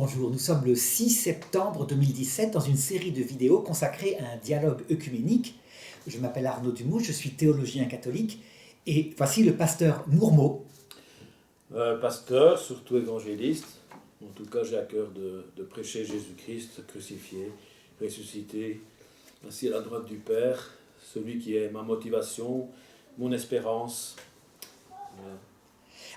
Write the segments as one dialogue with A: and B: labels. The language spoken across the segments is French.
A: Bonjour, nous sommes le 6 septembre 2017 dans une série de vidéos consacrée à un dialogue œcuménique. Je m'appelle Arnaud Dumouche, je suis théologien catholique et voici le pasteur Mourmeau.
B: Pasteur, surtout évangéliste. En tout cas, j'ai à cœur de prêcher Jésus-Christ crucifié, ressuscité, assis à la droite du Père, celui qui est ma motivation, mon espérance. Voilà.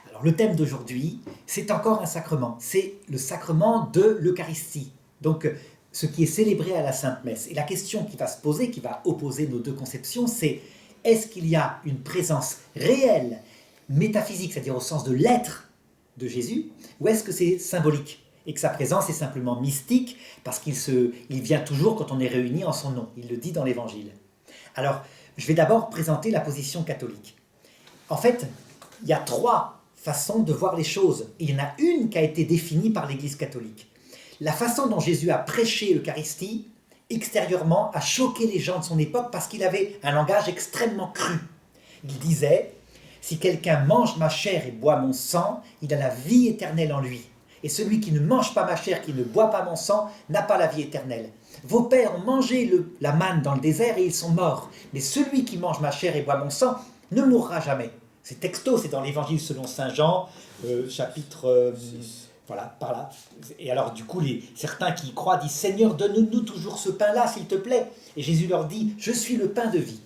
A: Alors le thème d'aujourd'hui, c'est encore un sacrement, c'est le sacrement de l'Eucharistie, donc ce qui est célébré à la Sainte Messe. Et la question qui va se poser, qui va opposer nos deux conceptions, c'est est-ce qu'il y a une présence réelle, métaphysique, c'est-à-dire au sens de l'être de Jésus, ou est-ce que c'est symbolique et que sa présence est simplement mystique parce qu'il vient toujours quand on est réunis en son nom, il le dit dans l'Évangile. Alors, je vais d'abord présenter la position catholique. En fait, il y a trois façon de voir les choses. Et il y en a une qui a été définie par l'Église catholique. La façon dont Jésus a prêché l'Eucharistie, extérieurement, a choqué les gens de son époque parce qu'il avait un langage extrêmement cru. Il disait « Si quelqu'un mange ma chair et boit mon sang, il a la vie éternelle en lui. Et celui qui ne mange pas ma chair, qui ne boit pas mon sang, n'a pas la vie éternelle. Vos pères ont mangé la manne dans le désert et ils sont morts. Mais celui qui mange ma chair et boit mon sang ne mourra jamais. » C'est texto, c'est dans l'Évangile selon saint Jean, chapitre 6. Voilà, par là. Et alors du coup, certains qui y croient disent « Seigneur, donne-nous toujours ce pain-là, s'il te plaît. » Et Jésus leur dit « Je suis le pain de vie. »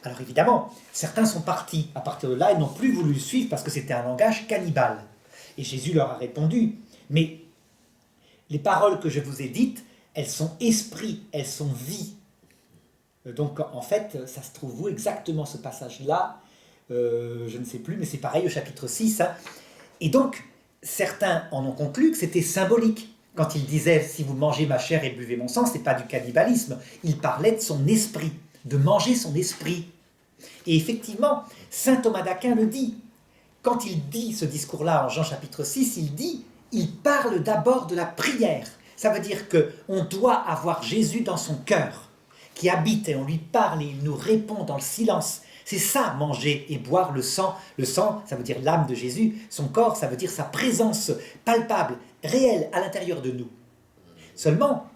A: Alors évidemment, certains sont partis à partir de là et n'ont plus voulu le suivre parce que c'était un langage cannibale. Et Jésus leur a répondu « Mais les paroles que je vous ai dites, elles sont esprit, elles sont vie. » Donc en fait, ça se trouve où exactement ce passage-là? Je ne sais plus, mais c'est pareil au chapitre 6. Hein. Et donc, certains en ont conclu que c'était symbolique. Quand il disait « si vous mangez ma chair et buvez mon sang », ce n'est pas du cannibalisme. Il parlait de son esprit, de manger son esprit. Et effectivement, saint Thomas d'Aquin le dit. Quand il dit ce discours-là en Jean chapitre 6, il parle d'abord de la prière. Ça veut dire qu'on doit avoir Jésus dans son cœur, qui habite et on lui parle et il nous répond dans le silence. C'est ça, manger et boire le sang. Le sang, ça veut dire l'âme de Jésus. Son corps, ça veut dire sa présence palpable, réelle, à l'intérieur de nous. Seulement,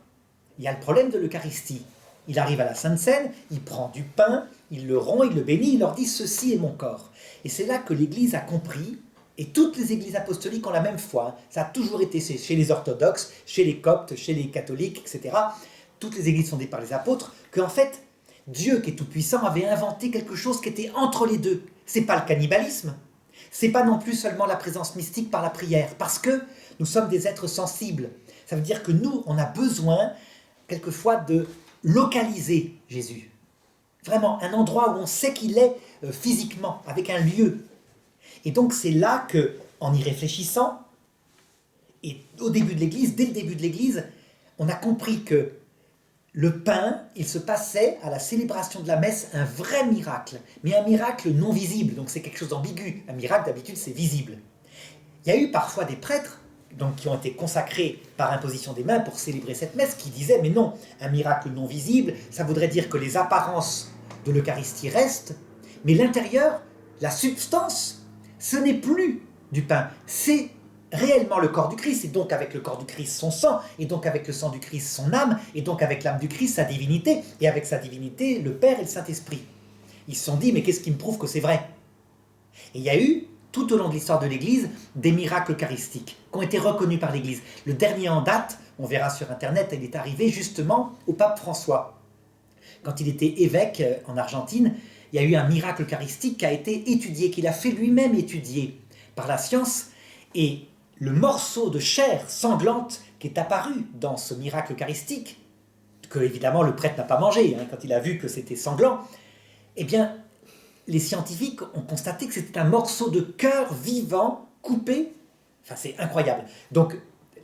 A: il y a le problème de l'Eucharistie. Il arrive à la Sainte Seine, il prend du pain, il le rompt, il le bénit, il leur dit « ceci est mon corps ». Et c'est là que l'Église a compris, et toutes les églises apostoliques ont la même foi. Ça a toujours été chez les orthodoxes, chez les coptes, chez les catholiques, etc. Toutes les églises fondées par les apôtres, qu'en fait, Dieu, qui est tout-puissant, avait inventé quelque chose qui était entre les deux. C'est pas le cannibalisme, c'est pas non plus seulement la présence mystique par la prière, parce que nous sommes des êtres sensibles. Ça veut dire que nous, on a besoin, quelquefois, de localiser Jésus. Vraiment, un endroit où on sait qu'il est physiquement, avec un lieu. Et donc c'est là que, en y réfléchissant, et au début de l'Église, dès le début de l'Église, on a compris que le pain, il se passait à la célébration de la messe un vrai miracle, mais un miracle non visible, donc c'est quelque chose d'ambigu. Un miracle, d'habitude, c'est visible. Il y a eu parfois des prêtres donc, qui ont été consacrés par imposition des mains pour célébrer cette messe, qui disaient, mais non, un miracle non visible, ça voudrait dire que les apparences de l'Eucharistie restent, mais l'intérieur, la substance, ce n'est plus du pain, c'est réellement le corps du Christ, et donc avec le corps du Christ son sang, et donc avec le sang du Christ son âme, et donc avec l'âme du Christ sa divinité, et avec sa divinité le Père et le Saint-Esprit. Ils se sont dit, mais qu'est-ce qui me prouve que c'est vrai? Et il y a eu, tout au long de l'histoire de l'Église, des miracles eucharistiques qui ont été reconnus par l'Église. Le dernier en date, on verra sur Internet, il est arrivé justement au pape François. Quand il était évêque en Argentine, il y a eu un miracle eucharistique qui a été étudié, qu'il a fait lui-même étudier par la science, et le morceau de chair sanglante qui est apparu dans ce miracle eucharistique, que évidemment le prêtre n'a pas mangé, quand il a vu que c'était sanglant, eh bien, les scientifiques ont constaté que c'était un morceau de cœur vivant, coupé. Enfin, c'est incroyable. Donc,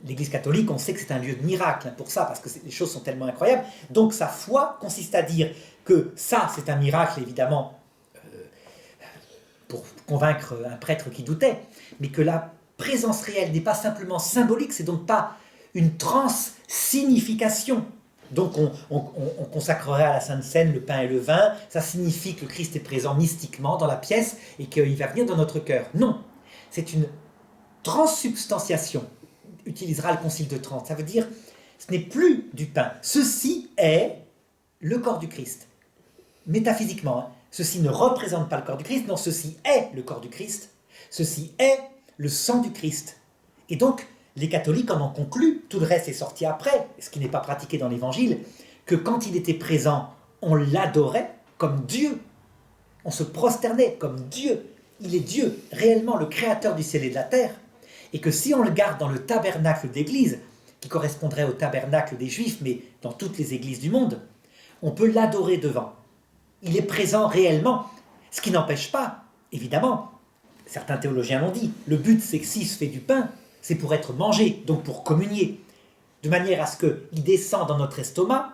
A: l'Église catholique, on sait que c'est un lieu de miracle pour ça, parce que les choses sont tellement incroyables. Donc, sa foi consiste à dire que ça, c'est un miracle, évidemment, pour convaincre un prêtre qui doutait, mais que la présence réelle n'est pas simplement symbolique, c'est donc pas une trans-signification. Donc on consacrerait à la Sainte Seine le pain et le vin, ça signifie que le Christ est présent mystiquement dans la pièce et qu'il va venir dans notre cœur. Non, c'est une transsubstantiation. utilisera le Concile de Trente. Ça veut dire, ce n'est plus du pain. Ceci est le corps du Christ. Métaphysiquement, hein. Ceci ne représente pas le corps du Christ, non, ceci est le corps du Christ. Ceci est le sang du Christ. Et donc, les catholiques en ont conclu, tout le reste est sorti après, ce qui n'est pas pratiqué dans l'Évangile, que quand il était présent, on l'adorait comme Dieu. On se prosternait comme Dieu. Il est Dieu, réellement le créateur du ciel et de la terre. Et que si on le garde dans le tabernacle d'église, qui correspondrait au tabernacle des Juifs, mais dans toutes les églises du monde, on peut l'adorer devant. Il est présent réellement, ce qui n'empêche pas, évidemment, certains théologiens l'ont dit, le but c'est que s'il se fait du pain, c'est pour être mangé, donc pour communier, de manière à ce qu'il descende dans notre estomac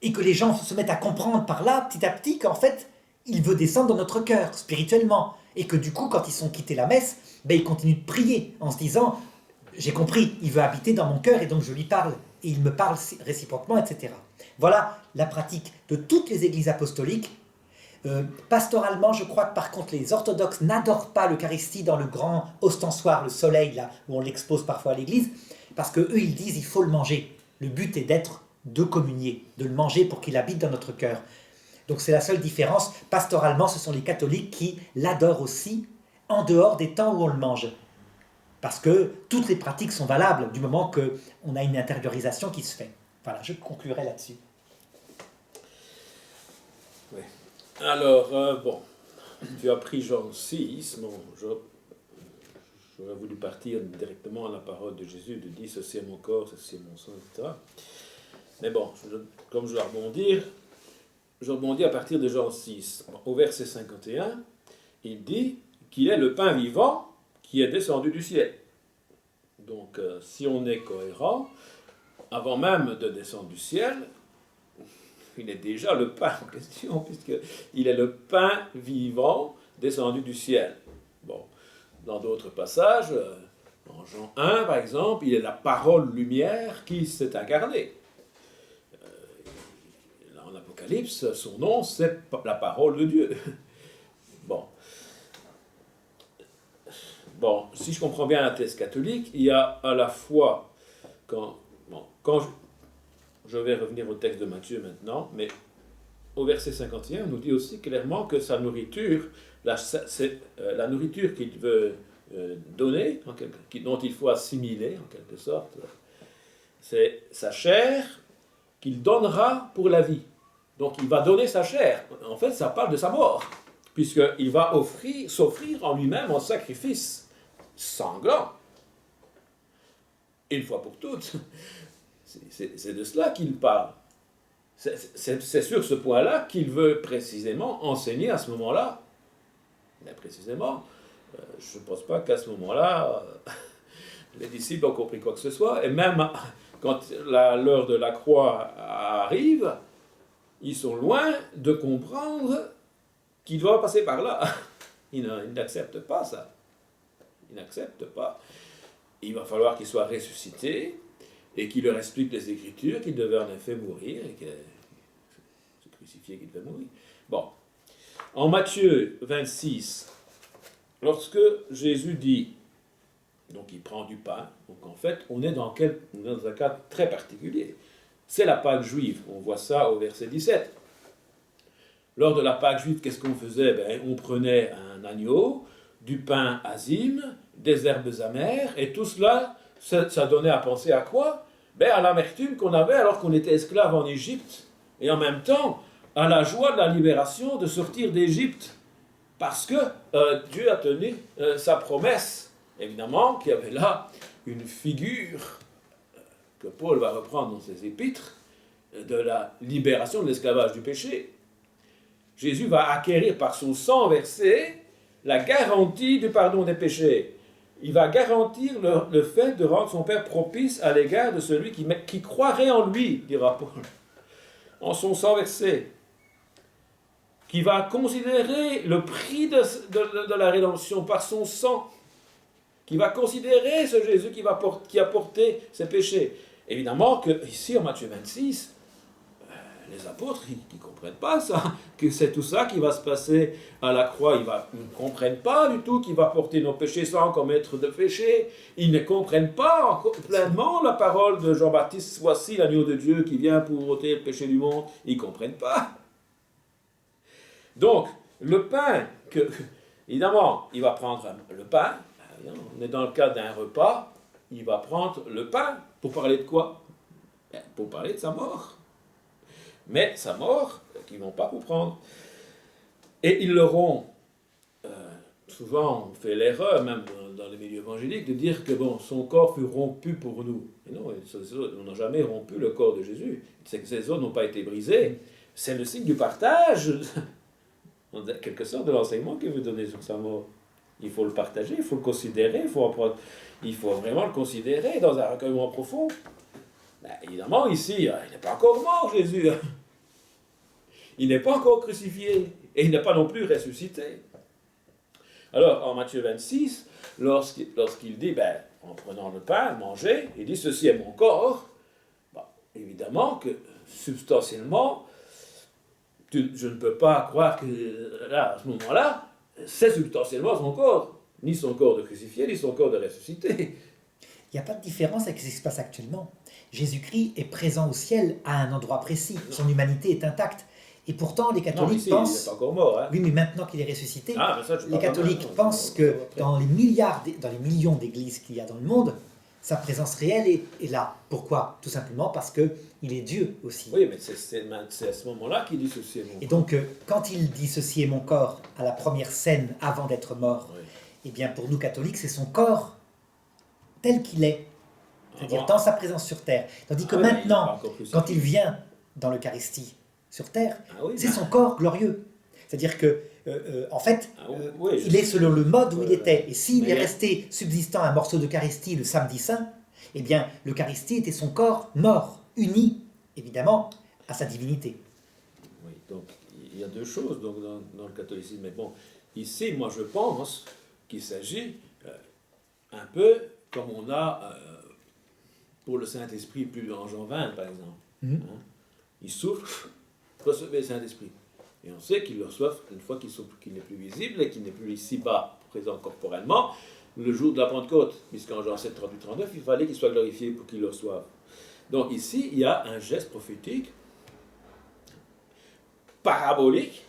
A: et que les gens se mettent à comprendre par là, petit à petit, qu'en fait, il veut descendre dans notre cœur, spirituellement, et que du coup, quand ils sont quittés la messe, ils continuent de prier en se disant « j'ai compris, il veut habiter dans mon cœur et donc je lui parle, et il me parle réciproquement, etc. » Voilà la pratique de toutes les églises apostoliques. Pastoralement, je crois que par contre les orthodoxes n'adorent pas l'Eucharistie dans le grand ostensoir, le soleil, là où on l'expose parfois à l'église, parce que eux ils disent il faut le manger. Le but est de communier, de le manger pour qu'il habite dans notre cœur. Donc c'est la seule différence. Pastoralement, ce sont les catholiques qui l'adorent aussi en dehors des temps où on le mange. Parce que toutes les pratiques sont valables du moment qu'on a une intériorisation qui se fait. Voilà, je conclurai là-dessus.
B: Oui. Alors, bon, tu as pris Jean 6, bon, j'aurais voulu partir directement à la parole de Jésus, de dire ceci est mon corps, ceci est mon sang, etc. Mais bon, comme je dois rebondir à partir de Jean 6. Au verset 51, il dit qu'il est le pain vivant qui est descendu du ciel. Donc, si on est cohérent, avant même de descendre du ciel, il est déjà le pain en question, puisqu'il est le pain vivant descendu du ciel. Bon, dans d'autres passages, en Jean 1 par exemple, il est la parole lumière qui s'est incarnée. En Apocalypse, son nom, c'est la parole de Dieu. Bon, si je comprends bien la thèse catholique, il y a à la fois, quand je vais revenir au texte de Matthieu maintenant, mais au verset 51, on nous dit aussi clairement que sa nourriture, la nourriture qu'il veut donner, dont il faut assimiler en quelque sorte, c'est sa chair qu'il donnera pour la vie. Donc il va donner sa chair. En fait, ça parle de sa mort, puisqu'il va s'offrir en lui-même en sacrifice sanglant, une fois pour toutes. C'est de cela qu'il parle. C'est sur ce point-là qu'il veut précisément enseigner à ce moment-là. Mais précisément, je ne pense pas qu'à ce moment-là, les disciples ont compris quoi que ce soit. Et même quand l'heure de la croix arrive, ils sont loin de comprendre qu'ils doivent passer par là. Ils n'acceptent pas ça. Ils n'acceptent pas. Il va falloir qu'ils soient ressuscités et qu'il leur explique les Écritures, qu'il devait en effet mourir, et que c'est crucifié qu'il devait mourir. Bon. En Matthieu 26, lorsque Jésus dit, donc il prend du pain, donc en fait, on est dans un cas très particulier. C'est la Pâque juive, on voit ça au verset 17. Lors de la Pâque juive, qu'est-ce qu'on faisait? On prenait un agneau, du pain azime, des herbes amères, et tout cela, ça donnait à penser à quoi? À l'amertume qu'on avait alors qu'on était esclave en Égypte, et en même temps, à la joie de la libération de sortir d'Égypte, parce que Dieu a tenu sa promesse. Évidemment qu'il y avait là une figure que Paul va reprendre dans ses épîtres, de la libération de l'esclavage du péché. Jésus va acquérir par son sang versé la garantie du pardon des péchés. Il va garantir le fait de rendre son Père propice à l'égard de celui qui croirait en lui, dira Paul, en son sang versé, qui va considérer le prix de la rédemption par son sang, qui va considérer ce Jésus qui a porté ses péchés. Évidemment que ici, en Matthieu 26, les apôtres, ils ne comprennent pas ça, que c'est tout ça qui va se passer à la croix. Ils ne comprennent pas du tout qu'il va porter nos péchés sans commettre de péché. Ils ne comprennent pas pleinement la parole de Jean-Baptiste, voici l'agneau de Dieu qui vient pour ôter le péché du monde. Ils ne comprennent pas. Donc, le pain, évidemment, il va prendre le pain. On est dans le cadre d'un repas. Il va prendre le pain pour parler de quoi? Pour parler de sa mort. Mais sa mort, qu'ils ne vont pas comprendre. Et ils l'auront, souvent on fait l'erreur, même dans les milieux évangéliques, de dire que bon, son corps fut rompu pour nous. Et non, on n'a jamais rompu le corps de Jésus. C'est que ces os n'ont pas été brisés. C'est le signe du partage, en quelque sorte, de l'enseignement qu'il veut donner sur sa mort. Il faut le partager, il faut le considérer, il faut vraiment le considérer dans un recueillement profond. Ben, évidemment, ici, il n'est pas encore mort, Jésus. Il n'est pas encore crucifié. Et il n'est pas non plus ressuscité. Alors, en Matthieu 26, lorsqu'il dit, ben, en prenant le pain, mangez, il dit, ceci est mon corps. Ben, évidemment que, substantiellement, je ne peux pas croire que, là, à ce moment-là, c'est substantiellement son corps. Ni son corps de crucifié, ni son corps de ressuscité.
A: Il n'y a pas de différence avec ce qui se passe actuellement. Jésus-Christ est présent au ciel à un endroit précis. Son humanité est intacte. Et pourtant, les catholiques pensent...
B: Il n'est pas encore mort. Hein.
A: Oui, mais maintenant qu'il est ressuscité, les catholiques pensent
B: que
A: que dans les millions d'églises qu'il y a dans le monde, sa présence réelle est là. Pourquoi? Tout simplement parce qu'il est Dieu aussi.
B: Oui, mais c'est à ce moment-là qu'il dit ceci est mon corps.
A: Et donc, quand il dit ceci est mon corps à la première scène avant d'être mort,
B: oui.
A: Eh bien pour nous catholiques, c'est son corps tel qu'il est. C'est-à-dire dans sa présence sur terre. Tandis que maintenant, quand il vient dans l'Eucharistie sur terre, c'est son corps glorieux. C'est-à-dire que, en fait, il est selon le mode où il était. Et s'il est resté subsistant un morceau d'Eucharistie le samedi saint, eh bien l'Eucharistie était son corps mort, uni, évidemment, à sa divinité.
B: Oui, donc il y a deux choses donc, dans le catholicisme. Mais bon, ici, moi je pense qu'il s'agit un peu comme on a pour le Saint-Esprit, plus en Jean 20 par exemple. Hein? Il souffle, recevez le Saint-Esprit. Et on sait qu'il le reçoit une fois qu'il n'est plus visible et qu'il n'est plus ici-bas, présent corporellement, le jour de la Pentecôte, puisqu'en Jean 7, 38, 39, il fallait qu'il soit glorifié pour qu'il le reçoive. Donc ici, il y a un geste prophétique parabolique,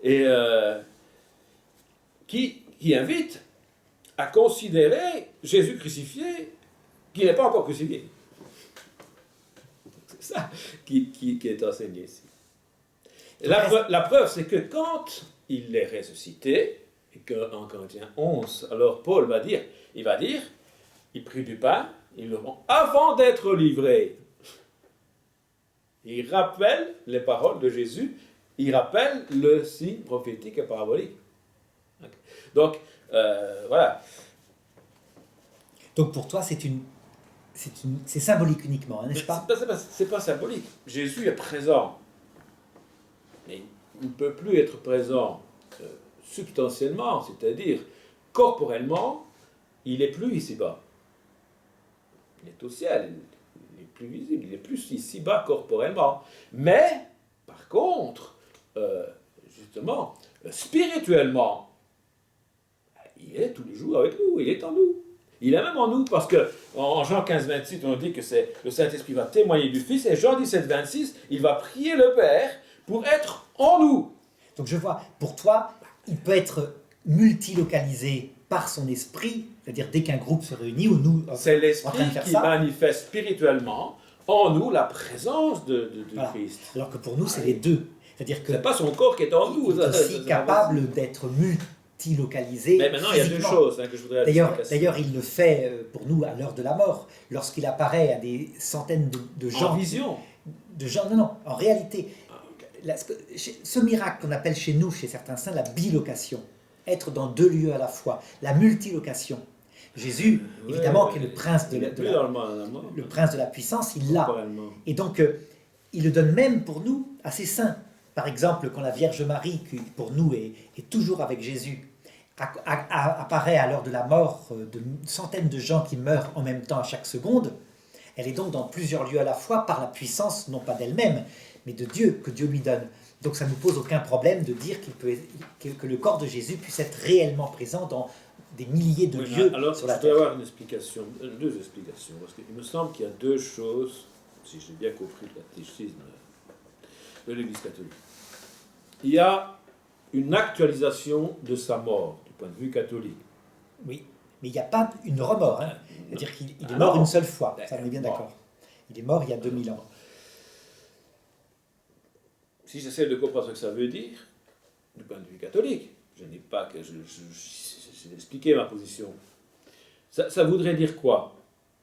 B: et qui invite à considérer Jésus crucifié qui n'est pas encore crucifié. C'est ça qui est enseigné ici. La preuve, c'est que quand il est ressuscité, et qu'en Corinthiens 11, alors Paul va dire, il prit du pain, il le rend avant d'être livré. Il rappelle les paroles de Jésus, il rappelle le signe prophétique et parabolique. Donc, voilà.
A: Donc pour toi, c'est symbolique uniquement, n'est-ce pas?
B: C'est pas symbolique. Jésus est présent. Mais il ne peut plus être présent substantiellement, c'est-à-dire corporellement, il n'est plus ici-bas. Il est au ciel, il est plus visible, il est plus ici-bas corporellement. Mais, par contre, justement, spirituellement, il est tous les jours avec nous, il est en nous. Il est même en nous, parce que en Jean 15, 26, on dit que le Saint-Esprit va témoigner du Fils, et Jean 17, 26, il va prier le Père pour être en nous.
A: Donc je vois, pour toi, il peut être multilocalisé par son esprit, c'est-à-dire dès qu'un groupe se réunit, ou nous,
B: c'est l'esprit qui manifeste spirituellement en nous la présence de Christ.
A: Alors que pour nous, c'est les deux. C'est-à-dire que
B: c'est pas son corps qui est en nous.
A: Il est aussi capable d'être multilocalisé.
B: Mais maintenant, il y a deux choses que je voudrais
A: D'ailleurs, il le fait pour nous à l'heure de la mort, lorsqu'il apparaît à des centaines de gens.
B: En vision.
A: De gens, non, en réalité. Ce miracle qu'on appelle chez nous, chez certains saints, la bilocation, être dans deux lieux à la fois, la multilocation. Jésus, évidemment, qui est le prince le prince de la puissance, il l'a. Et donc, il le donne même pour nous à ses saints. Par exemple, quand la Vierge Marie, qui pour nous est toujours avec Jésus, apparaît à l'heure de la mort de centaines de gens qui meurent en même temps à chaque seconde, Elle est donc dans plusieurs lieux à la fois par la puissance, non pas d'elle-même, mais de Dieu, que Dieu lui donne. Donc ça ne nous pose aucun problème de dire que le corps de Jésus puisse être réellement présent dans des milliers de lieux
B: alors,
A: sur la
B: je dois
A: terre.
B: avoir deux explications, parce qu'il me semble qu'il y a deux choses, si j'ai bien compris le catéchisme de l'Église catholique. Il y a une actualisation de sa mort, du point de vue catholique.
A: Oui, mais il n'y a pas une remords. Hein. C'est-à-dire qu'il est
B: Ah
A: mort
B: non.
A: une seule fois, ça on est bien
B: Bon.
A: d'accord. Il est mort il y a 2000 ans.
B: Si j'essaie de comprendre ce que ça veut dire, du point de vue catholique, je n'ai pas que j'ai expliqué ma position. Ça voudrait dire quoi?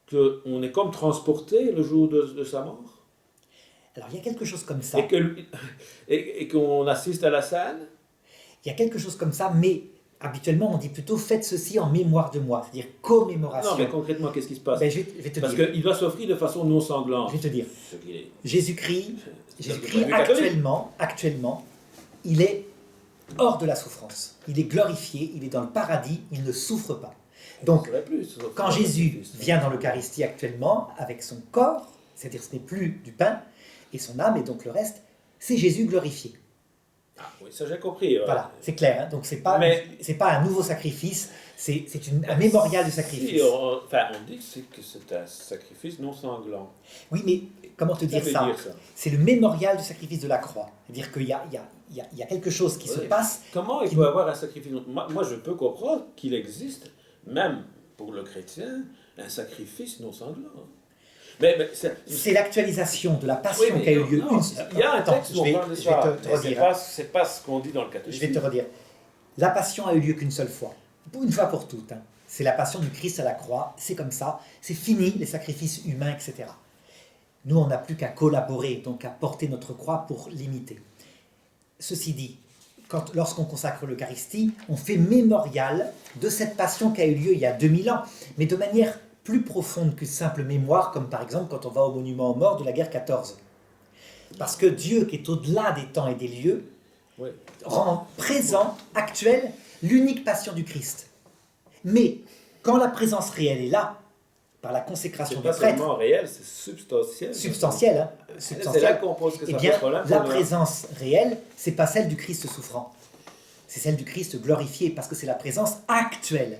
B: Qu'on est comme transporté le jour de sa mort?
A: Alors il y a quelque chose comme ça.
B: Et qu'on assiste à la scène?
A: Il y a quelque chose comme ça, mais habituellement on dit plutôt faites ceci en mémoire de moi, c'est-à-dire commémoration.
B: Non, mais concrètement, qu'est-ce qui se passe?
A: Ben, je vais te
B: Parce
A: dire.
B: qu'il doit s'offrir de façon non sanglante.
A: Je vais te dire.
B: Ce qu'il est.
A: Jésus-Christ
B: point de vue catholique.
A: actuellement, il est hors de la souffrance. Il est glorifié, il est dans le paradis, il ne souffre pas. Donc,
B: Ça va plus,
A: quand Jésus vient dans l'Eucharistie actuellement, avec son corps, c'est-à-dire ce n'est plus du pain, et son âme, et donc le reste, c'est Jésus glorifié.
B: Ah, oui, ça j'ai compris.
A: Voilà, c'est clair. Hein. Donc, c'est pas un nouveau sacrifice, c'est un mémorial du sacrifice.
B: Si, on dit que c'est un sacrifice non sanglant.
A: Oui, mais comment te dire
B: veut
A: ça?
B: dire ça.
A: C'est le mémorial du sacrifice de la croix. C'est-à-dire qu'il y a quelque chose qui se passe.
B: Comment il peut avoir un sacrifice? Moi, je peux comprendre qu'il existe, même pour le chrétien, un sacrifice non sanglant. Mais
A: C'est l'actualisation de la passion qui a eu lieu.
B: Il y a un texte où on parle de
A: je
B: ça.
A: vais te redire.
B: C'est pas ce qu'on dit dans le
A: Je
B: catéchisme.
A: vais te redire. La passion a eu lieu qu'une seule fois. Une fois pour toutes. Hein. C'est la passion du Christ à la croix. C'est comme ça. C'est fini, les sacrifices humains, etc. Nous, on n'a plus qu'à collaborer, donc à porter notre croix pour l'imiter. Ceci dit, lorsqu'on consacre l'Eucharistie, on fait mémorial de cette passion qui a eu lieu il y a 2000 ans, mais de manière plus profonde qu'une simple mémoire, comme par exemple quand on va au monument aux morts de la guerre 14. Parce que Dieu, qui est au-delà des temps et des lieux,
B: Oui.
A: rend présent, actuel, l'unique passion du Christ. Mais quand la présence réelle est là, par la consécration
B: C'est
A: des
B: pas
A: prêtres,
B: seulement réel, c'est substantiel.
A: substantielle, hein,
B: C'est là
A: substantielle,
B: qu'on pose que ça
A: eh bien,
B: pose problème.
A: la présence réelle, c'est pas celle du Christ souffrant. C'est celle du Christ glorifié, parce que c'est la présence actuelle.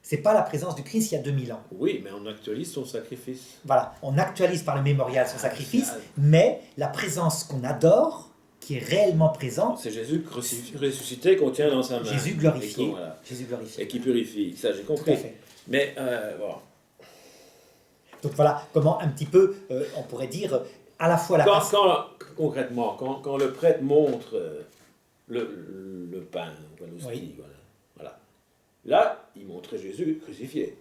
A: C'est pas la présence du Christ il y a 2000 ans.
B: Oui, mais on actualise son sacrifice.
A: Voilà, on actualise par le mémorial son sacrifice, mais la présence qu'on adore, qui est réellement présente,
B: C'est Jésus ressuscité qu'on tient dans sa main.
A: Jésus glorifié,
B: Et, voilà.
A: Jésus glorifié.
B: Et qui purifie. Ça, j'ai
A: Tout
B: compris.
A: à fait.
B: Mais, bon.
A: Donc voilà comment un petit peu, on pourrait dire, à la fois la
B: Concrètement, quand le prêtre montre le pain, l'hostie,
A: Oui.
B: voilà. Là, il montrait Jésus crucifié.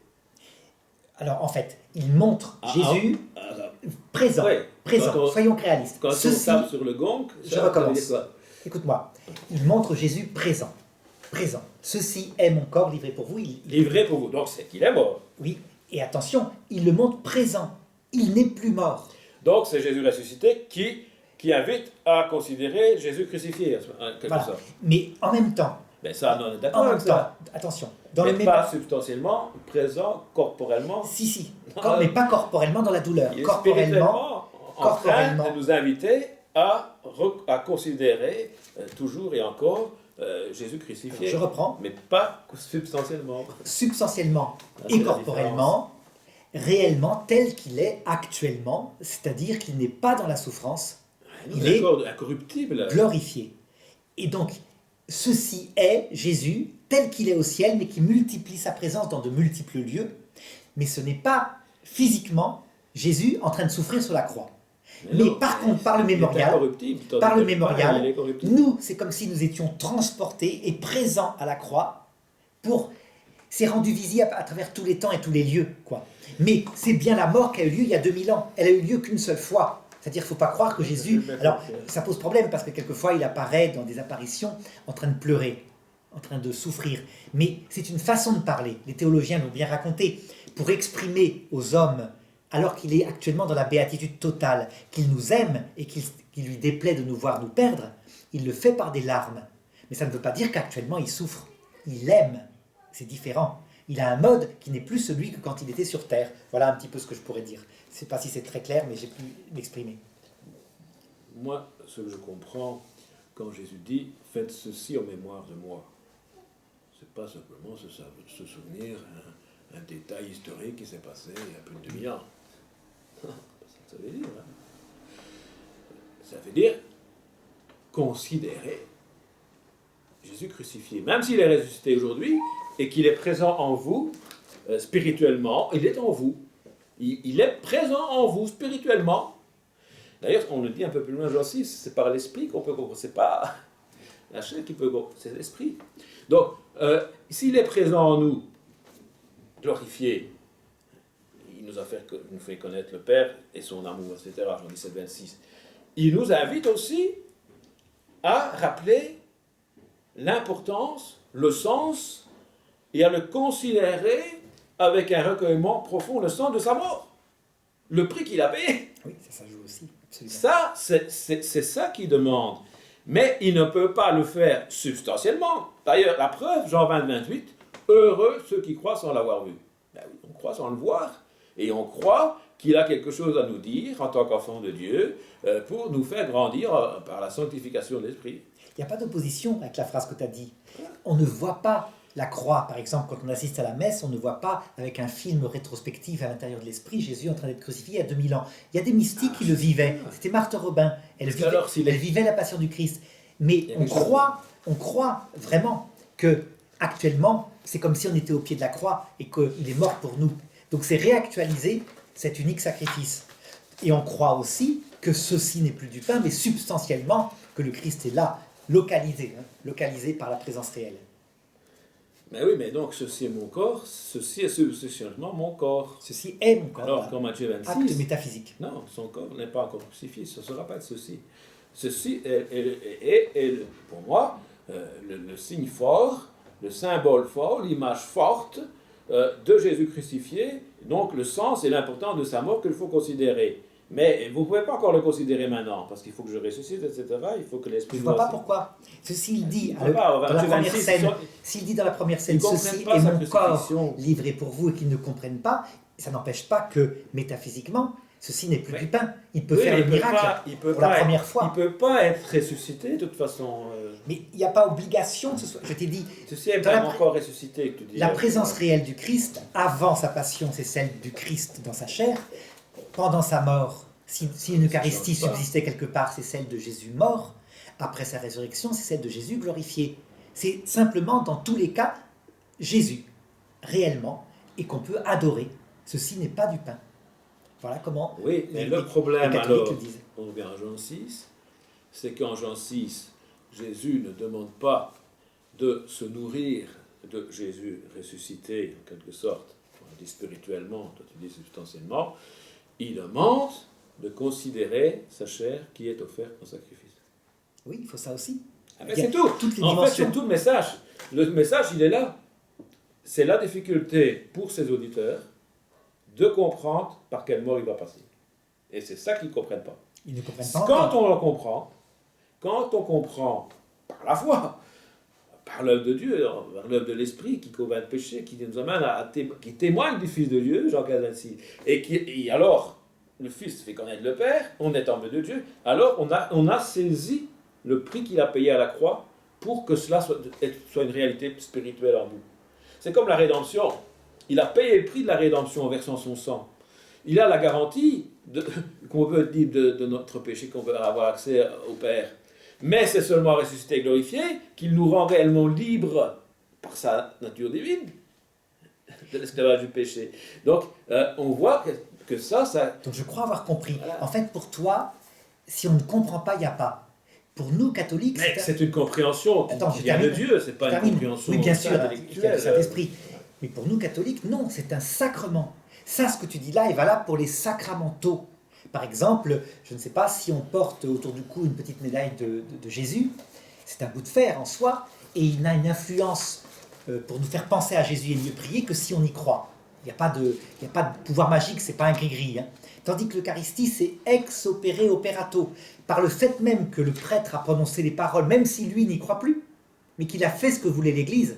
A: Alors en fait, il montre Jésus présent,
B: oui.
A: présent. Soyons réalistes.
B: Quand
A: Ceci,
B: on tape sur le gong,
A: je
B: ça veut
A: recommence.
B: dire quoi?
A: Écoute-moi, il montre Jésus présent, présent. Ceci est mon corps livré pour vous.
B: Livré pour vous. Donc c'est qu'il est mort.
A: Oui, et attention, il le montre présent. Il n'est plus mort.
B: Donc c'est Jésus ressuscité qui invite à considérer Jésus crucifié, en quelque
A: Voilà.
B: sorte.
A: Mais en même temps,
B: Mais ça, on est d'accord avec ça.
A: attention, dans
B: Mais
A: le même
B: pas substantiellement, présent, corporellement.
A: Si, mais pas corporellement dans la douleur.
B: Il est
A: Corporellement,
B: spirituellement en train de nous inviter à considérer toujours et encore Jésus crucifié.
A: je reprends,
B: Mais pas substantiellement.
A: substantiellement
B: c'est
A: et
B: la
A: corporellement, réellement tel qu'il est actuellement, c'est-à-dire qu'il n'est pas dans la souffrance, il est
B: Corps incorruptible.
A: glorifié. Et donc, ceci est Jésus tel qu'il est au ciel, mais qui multiplie sa présence dans de multiples lieux. Mais ce n'est pas physiquement Jésus en train de souffrir sur la croix. Mais par contre, par le mémorial, nous, c'est comme si nous étions transportés et présents à la croix pour... C'est rendu visible à travers tous les temps et tous les lieux, quoi. Mais c'est bien la mort qui a eu lieu il y a 2000 ans. Elle a eu lieu qu'une seule fois. C'est-à-dire qu'il ne faut pas croire que Jésus... Alors, ça pose problème parce que quelquefois, il apparaît dans des apparitions en train de pleurer, en train de souffrir. Mais c'est une façon de parler. Les théologiens l'ont bien raconté. Pour exprimer aux hommes, alors qu'il est actuellement dans la béatitude totale, qu'il nous aime et qu'il lui déplaît de nous voir nous perdre, il le fait par des larmes. Mais ça ne veut pas dire qu'actuellement, il souffre. Il aime. C'est différent. Il a un mode qui n'est plus celui que quand il était sur Terre. Voilà un petit peu ce que je pourrais dire. Je ne sais pas si c'est très clair, mais j'ai pu m'exprimer.
B: Moi, ce que je comprends, quand Jésus dit « Faites ceci en mémoire de moi », c'est pas simplement se souvenir un détail historique qui s'est passé il y a plus de 2000 ans. Ça veut dire, hein. Ça veut dire considérer Jésus crucifié. Même s'il est ressuscité aujourd'hui et qu'il est présent en vous, spirituellement, il est en vous. Il est présent en vous spirituellement. D'ailleurs, on le dit un peu plus loin, Jean 6, c'est par l'esprit qu'on peut comprendre. C'est pas la chair qui peut comprendre, c'est l'esprit. Donc, s'il est présent en nous, glorifié, il nous fait connaître le Père et son amour, etc. Jean 17, 26. Il nous invite aussi à rappeler l'importance, le sens, et à le considérer avec un recueillement profond, le sens de sa mort. Le prix qu'il a payé.
A: Oui, ça joue aussi, absolument.
B: Ça, c'est ça qu'il demande. Mais il ne peut pas le faire substantiellement. D'ailleurs, la preuve, Jean 20, 28, heureux ceux qui croient sans l'avoir vu. Ben oui, on croit sans le voir, et on croit qu'il a quelque chose à nous dire en tant qu'enfant de Dieu pour nous faire grandir par la sanctification de l'esprit.
A: Il n'y a pas d'opposition avec la phrase que tu as dit. On ne voit pas la croix, par exemple, quand on assiste à la messe, on ne voit pas avec un film rétrospectif à l'intérieur de l'esprit Jésus en train d'être crucifié il y a 2000 ans. Il y a des mystiques qui le vivaient. C'était Marthe Robin. Elle vivait la passion du Christ. Mais on croit vraiment que actuellement, c'est comme si on était au pied de la croix et qu'il est mort pour nous. Donc c'est réactualiser cet unique sacrifice. Et on croit aussi que ceci n'est plus du pain, mais substantiellement que le Christ est là, localisé par la présence réelle.
B: Mais oui, mais donc ceci est mon corps, ceci est substantiellement mon corps.
A: Ceci est mon corps.
B: Alors, comme Matthieu 26,
A: acte métaphysique.
B: Non, son corps n'est pas encore crucifié, ce ne sera pas de ceci. Ceci est pour moi, le signe fort, le symbole fort, l'image forte de Jésus crucifié, donc le sens et l'importance de sa mort qu'il faut considérer. Mais vous ne pouvez pas encore le considérer maintenant, parce qu'il faut que je ressuscite, etc. Il faut que l'esprit...
A: Je ne vois pas pourquoi. S'il dit dans la première scène, ceci est mon corps livré pour vous et qu'ils ne comprennent pas, ça n'empêche pas que, métaphysiquement, ceci n'est plus du pain. Il peut faire le miracle pour la première fois.
B: Il ne peut pas être ressuscité, de toute façon.
A: Mais il n'y a pas obligation que ce soit... Je t'ai dit...
B: Ceci est vraiment encore ressuscité, que tu dis.
A: La présence réelle du Christ, avant sa passion, c'est celle du Christ dans sa chair. Pendant sa mort, si une Eucharistie subsistait quelque part, c'est celle de Jésus mort. Après sa résurrection, c'est celle de Jésus glorifié. C'est simplement, dans tous les cas, Jésus, réellement, et qu'on peut adorer. Ceci n'est pas du pain. Voilà comment
B: le problème,
A: les catholiques le disent.
B: On revient à Jean 6, c'est qu'en Jean 6, Jésus ne demande pas de se nourrir de Jésus ressuscité, en quelque sorte, on dit spirituellement, toi tu dis substantiellement, il demande de considérer sa chair qui est offerte en sacrifice.
A: Oui, il faut ça aussi.
B: C'est tout. En fait, c'est tout le message. Le message, il est là. C'est la difficulté pour ses auditeurs de comprendre par quelle mort il va passer. Et c'est ça qu'ils ne comprennent pas.
A: Ils ne comprennent pas.
B: Quand on comprend par la foi, par l'œuvre de Dieu, par l'œuvre de l'Esprit qui convainc de péché, qui nous amène qui témoigne du Fils de Dieu, Jean 15, 26, et alors le Fils fait connaître le Père, on est en de Dieu, alors on a saisi le prix qu'il a payé à la croix pour que cela soit une réalité spirituelle en nous. C'est comme la rédemption. Il a payé le prix de la rédemption en versant son sang. Il a la garantie qu'on peut être libre de notre péché, qu'on peut avoir accès au Père. Mais c'est seulement ressuscité et glorifié qu'il nous rend réellement libres par sa nature divine de l'esclavage du péché. Donc, on voit que ça...
A: Donc, je crois avoir compris. Voilà. En fait, pour toi, si on ne comprend pas, il n'y a pas. Pour nous, catholiques...
B: Mais c'est une compréhension qui vient de Dieu, c'est pas une compréhension
A: intellectuelle. Saint-Esprit. Mais pour nous, catholiques, non, c'est un sacrement. Ça, ce que tu dis là, est valable pour les sacramentaux. Par exemple, je ne sais pas si on porte autour du cou une petite médaille de Jésus, c'est un bout de fer en soi, et il n'a une influence pour nous faire penser à Jésus et mieux prier que si on y croit. Il n'y a pas de pouvoir magique, c'est pas un gris-gris. Hein. Tandis que l'Eucharistie, c'est ex opere operato. Par le fait même que le prêtre a prononcé les paroles, même si lui n'y croit plus, mais qu'il a fait ce que voulait l'Église,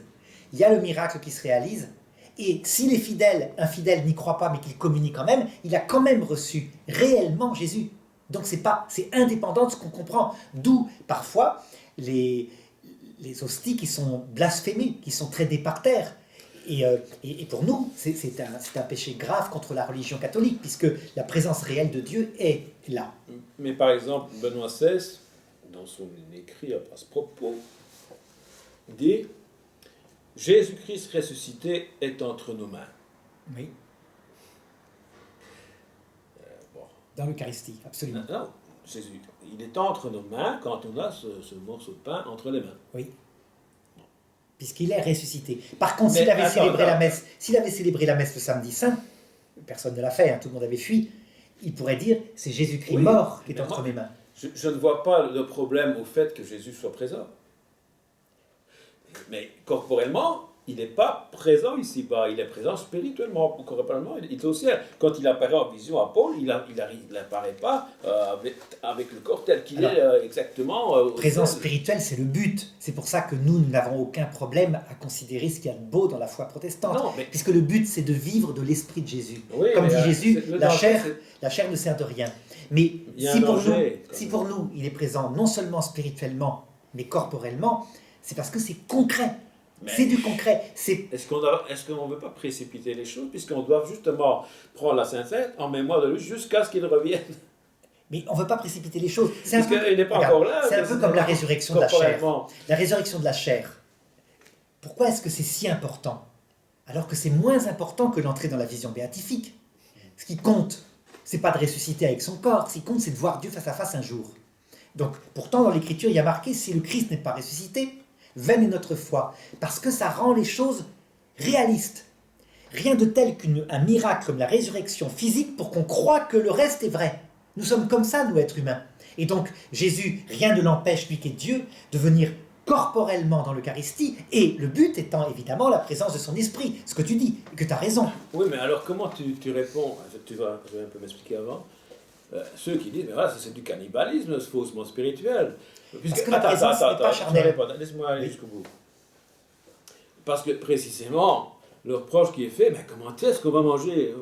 A: il y a le miracle qui se réalise, Et si les fidèles, un fidèle n'y croit pas mais qu'il communie quand même, il a quand même reçu réellement Jésus. Donc c'est indépendant de ce qu'on comprend. D'où parfois les hosties qui sont blasphémées, qui sont traitées par terre. Et pour nous, c'est un péché grave contre la religion catholique, puisque la présence réelle de Dieu est là.
B: Mais par exemple, Benoît XVI, dans son écrit à ce propos, dit « Jésus-Christ ressuscité est entre nos mains. »
A: Oui.
B: Bon.
A: Dans l'Eucharistie, absolument.
B: Non, Jésus, il est entre nos mains quand on a ce morceau de pain entre les mains.
A: Oui. Puisqu'il est ressuscité. Par contre, s'il avait célébré la messe le samedi saint, personne ne l'a fait, hein, tout le monde avait fui, il pourrait dire c'est Jésus-Christ mort qui est entre mes mains.
B: Je ne vois pas le problème au fait que Jésus soit présent. Mais corporellement, il n'est pas présent ici-bas, il est présent spirituellement, corporellement, il est au ciel. Quand il apparaît en vision à Paul, il n'apparaît pas avec le corps tel qu'il est exactement.
A: Présence spirituelle, c'est le but. C'est pour ça que nous n'avons aucun problème à considérer ce qu'il y a de beau dans la foi protestante.
B: Non, mais...
A: Puisque le but, c'est de vivre de l'esprit de Jésus.
B: Oui,
A: comme dit Jésus, la chair ne sert de rien. Mais si pour nous, il est présent non seulement spirituellement, mais corporellement, c'est parce que c'est concret. C'est du concret.
B: Est-ce qu'on ne veut pas précipiter les choses, puisqu'on doit justement prendre la Sainte-Seine en mémoire de lui jusqu'à ce qu'il revienne?
A: Mais on ne veut pas précipiter les choses.
B: Parce qu'il n'est pas encore là.
A: C'est un peu comme la résurrection de la chair. La résurrection de la chair. Pourquoi est-ce que c'est si important? Alors que c'est moins important que l'entrée dans la vision béatifique. Ce qui compte, c'est pas de ressusciter avec son corps. Ce qui compte, c'est de voir Dieu face à face un jour. Donc, pourtant, dans l'Écriture, il y a marqué, si le Christ n'est pas ressuscité, vaine est notre foi, parce que ça rend les choses réalistes. Rien de tel qu'un miracle comme la résurrection physique pour qu'on croie que le reste est vrai. Nous sommes comme ça, nous, êtres humains. Et donc, Jésus, rien ne l'empêche, lui qui est Dieu, de venir corporellement dans l'Eucharistie, et le but étant évidemment la présence de son esprit, ce que tu dis, et que tu as raison.
B: Oui, mais alors comment tu réponds? Je vais un peu m'expliquer avant. Ceux qui disent, mais voilà, c'est du cannibalisme, c'est faussement spirituel.
A: Parce que la présence n'est pas charnelle.
B: Laisse-moi aller jusqu'au bout. Parce que précisément, le reproche qui est fait, mais comment est-ce qu'on va manger?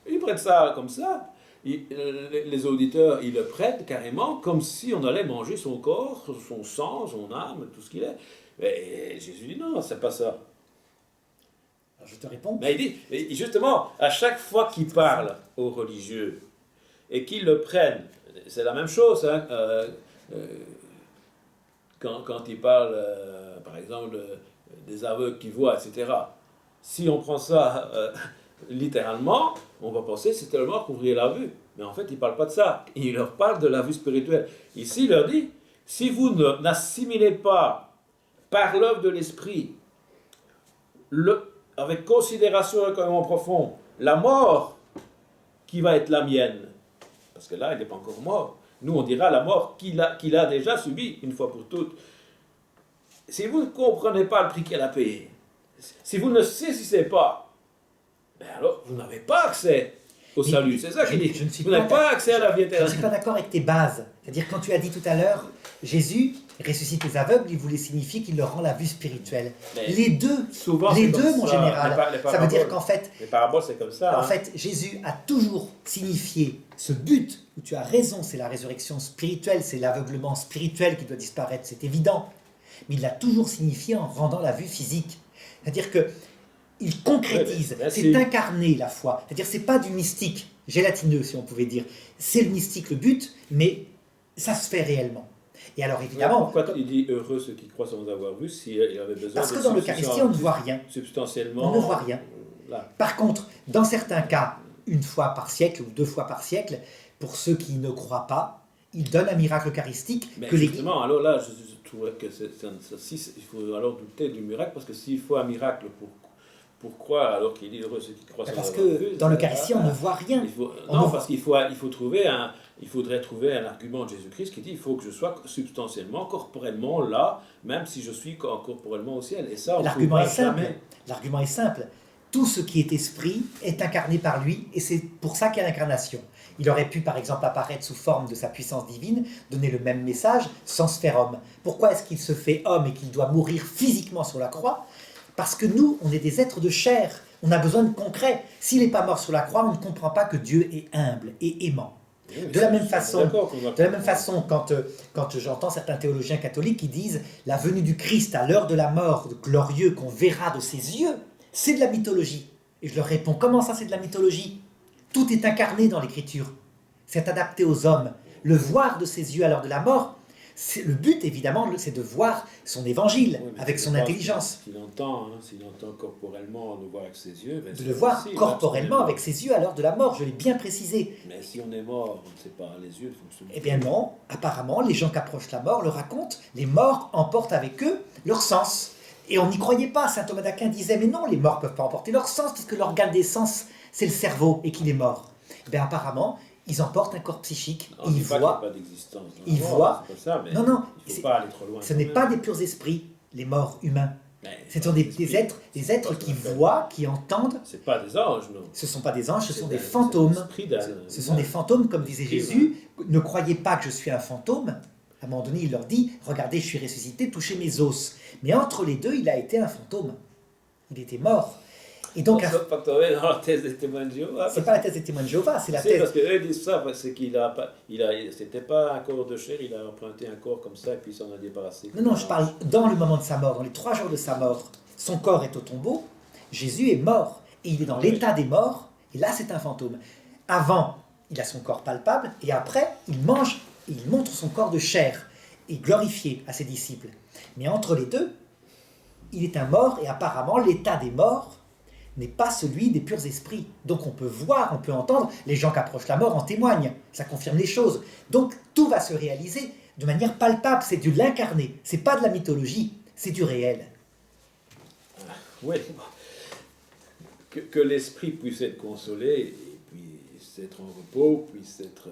B: Ils prêtent ça comme ça. Les auditeurs, ils le prêtent carrément comme si on allait manger son corps, son sang, son âme, tout ce qu'il est. Mais Jésus dit non, c'est pas ça.
A: Alors je te réponds.
B: Mais il dit, justement, à chaque fois qu'il parle aux religieux, et qu'ils le prennent, c'est la même chose, hein, quand il parle, par exemple, des aveugles qui voient, etc. Si on prend ça littéralement, on va penser que c'est tellement couvrir la vue. Mais en fait, il ne parle pas de ça. Il leur parle de la vue spirituelle. Ici, il leur dit, si vous n'assimilez pas par l'œuvre de l'esprit, avec considération et communion profond, la mort qui va être la mienne, parce que là, il n'est pas encore mort. Nous, on dira la mort qu'il a déjà subie, une fois pour toutes. Si vous ne comprenez pas le prix qu'elle a payé, si vous ne saisissez pas, ben alors, vous n'avez pas accès au salut. C'est ça qu'il dit. Vous n'avez pas accès à la vie éternelle.
A: Je ne suis pas d'accord avec tes bases. C'est-à-dire, quand tu as dit tout à l'heure, Jésus ressuscite les aveugles, il voulait signifier qu'il leur rend la vue spirituelle.
B: Mais
A: les deux, mon général. Ça veut dire qu'en fait,
B: les paraboles, c'est comme ça.
A: En fait, Jésus a toujours signifié ce but, où tu as raison, c'est la résurrection spirituelle, c'est l'aveuglement spirituel qui doit disparaître, c'est évident. Mais il l'a toujours signifié en rendant la vue physique. C'est-à-dire que il concrétise, c'est incarné la foi. C'est-à-dire c'est pas du mystique gélatineux, si on pouvait dire. C'est le mystique le but, mais ça se fait réellement. Et alors évidemment...
B: Pourquoi il dit heureux ceux qui croient sans avoir vu, s'il avait besoin
A: parce que dans l'Eucharistie, on ne voit rien.
B: Substantiellement...
A: On ne voit rien.
B: Là.
A: Par contre, dans certains cas, une fois par siècle ou 2 fois par siècle, pour ceux qui ne croient pas, il donne un miracle eucharistique.
B: Mais justement, alors là, je trouverais que il faut alors douter du miracle, parce que s'il faut un miracle pour croire, alors qu'il dit heureux ceux qui croient sans avoir vu...
A: Parce que dans l'Eucharistie, on ne voit rien.
B: Parce qu'il faudrait trouver un argument de Jésus-Christ qui dit il faut que je sois substantiellement, corporellement là, même si je suis corporellement au ciel. Et ça,
A: l'argument est simple. L'argument est simple. Tout ce qui est esprit est incarné par lui, et c'est pour ça qu'il y a l'incarnation. Il aurait pu, par exemple, apparaître sous forme de sa puissance divine, donner le même message, sans se faire homme. Pourquoi est-ce qu'il se fait homme et qu'il doit mourir physiquement sur la croix? Parce que nous, on est des êtres de chair, on a besoin de concret. S'il n'est pas mort sur la croix, on ne comprend pas que Dieu est humble et aimant. De la même façon, quand j'entends certains théologiens catholiques qui disent la venue du Christ à l'heure de la mort, glorieux qu'on verra de ses yeux, c'est de la mythologie. Et je leur réponds, comment ça c'est de la mythologie? Tout est incarné dans l'Écriture. C'est adapté aux hommes. Le voir de ses yeux à l'heure de la mort, le but évidemment, c'est de voir son évangile avec son intelligence.
B: S'il entend corporellement le voir avec ses yeux,
A: de le voir corporellement avec ses yeux à l'heure de la mort, je l'ai bien précisé.
B: Mais si on est mort, on ne sait pas, les yeux fonctionnent.
A: Eh bien non, apparemment, les gens qui approchent la mort le racontent, les morts emportent avec eux leur sens. Et on n'y croyait pas, saint Thomas d'Aquin disait, mais non, les morts ne peuvent pas emporter leur sens, puisque l'organe des sens, c'est le cerveau, et qu'il est mort. Eh bien apparemment, ils emportent un corps psychique,
B: non,
A: ils voient... Ils voient... Non,
B: il faut pas aller trop loin.
A: Ce n'est pas des purs esprits, les morts humains. Ce sont des êtres qui voient, qui entendent.
B: Ce pas des anges, non.
A: Ce ne sont pas des anges, ce sont des fantômes. Ce sont des fantômes, comme disait Jésus. Ne croyez pas que je suis un fantôme. À un moment donné, il leur dit, regardez, je suis ressuscité, touchez mes os. Mais entre les deux, il a été un fantôme. Il était mort. Et donc,
B: on ne pas tomber dans la thèse des témoins de Jéhovah.
A: C'est pas la thèse des témoins de Jéhovah, c'est la thèse.
B: Parce qu'eux disent ça, c'est qu'il a pas, c'était pas un corps de chair, il a emprunté un corps comme ça et puis il s'en a débarrassé.
A: Non, je parle dans le moment de sa mort, dans les 3 jours de sa mort. Son corps est au tombeau, Jésus est mort et il est dans l'état des morts. Et là, c'est un fantôme. Avant, il a son corps palpable et après, il mange, il montre son corps de chair et glorifié à ses disciples. Mais entre les deux, il est un mort et apparemment, l'état des morts n'est pas celui des purs esprits. Donc on peut voir, on peut entendre, les gens qui approchent la mort en témoignent, ça confirme les choses. Donc tout va se réaliser de manière palpable, c'est de l'incarné, c'est pas de la mythologie, c'est du réel.
B: Oui, que l'esprit puisse être consolé, et puisse être en repos, puisse être,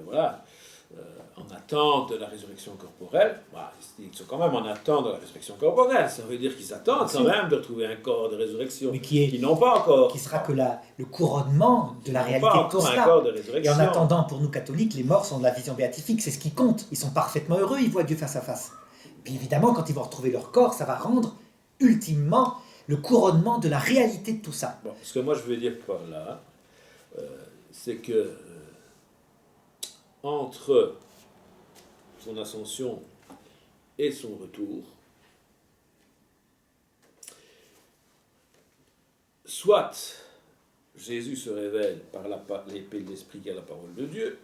B: en attente de la résurrection corporelle. Ils sont quand même en attente de la résurrection corporelle. Ça veut dire qu'ils attendent quand même de trouver un corps de résurrection qu'ils n'ont pas encore.
A: Qui sera que le couronnement de la réalité de tout cela. Et en attendant, pour nous catholiques, les morts sont de la vision béatifique, c'est ce qui compte. Ils sont parfaitement heureux, ils voient Dieu face à face. Puis évidemment, quand ils vont retrouver leur corps, ça va rendre ultimement le couronnement de la réalité de tout ça.
B: Bon, ce que moi je veux dire par là, c'est que entre son ascension et son retour, soit Jésus se révèle par l'épée de l'Esprit qui est la parole de Dieu,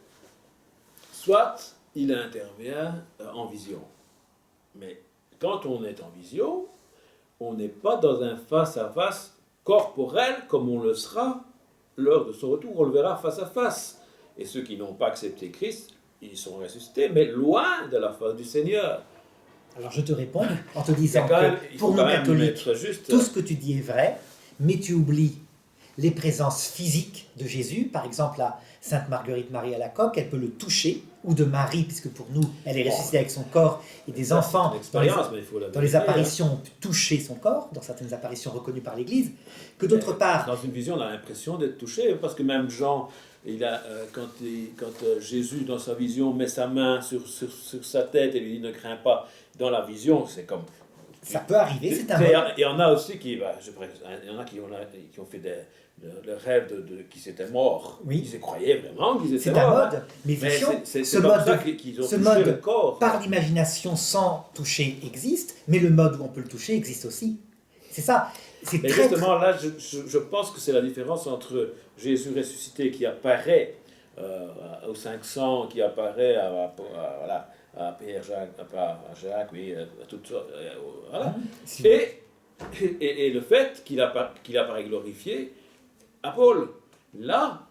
B: soit il intervient en vision. Mais quand on est en vision, on n'est pas dans un face-à-face corporel comme on le sera lors de son retour, on le verra face à face. Et ceux qui n'ont pas accepté Christ, ils sont ressuscités, mais loin de la face du Seigneur.
A: Alors je te réponds en te disant que pour nous catholiques, tout ce que tu dis est vrai, mais tu oublies les présences physiques de Jésus. Par exemple, la Sainte Marguerite Marie Alacoque, elle peut le toucher, ou de Marie, puisque pour nous, elle est ressuscitée avec son corps, et des enfants, dans les apparitions, ont pu toucher son corps, dans certaines apparitions reconnues par l'Église, que d'autre part...
B: Dans une vision, on a l'impression d'être touché, parce que même Jean, quand Jésus, dans sa vision, met sa main sur sa tête et lui dit « ne crains pas », dans la vision, c'est comme...
A: Ça peut arriver, c'est un
B: mode. Il y en a aussi qui ont fait le rêve qui s'étaient morts.
A: Oui.
B: Ils croyaient vraiment qu'ils étaient morts.
A: C'est un mode. Mais
B: ce mode, corps.
A: Par l'imagination sans toucher existe, mais le mode où on peut le toucher existe aussi. C'est ça.
B: Mais justement, là, je pense que c'est la différence entre Jésus ressuscité qui apparaît aux 500, qui apparaît à Pierre, à Jacques, oui, à toutes sortes, voilà. Et le fait qu'il apparaît glorifié à Paul, là,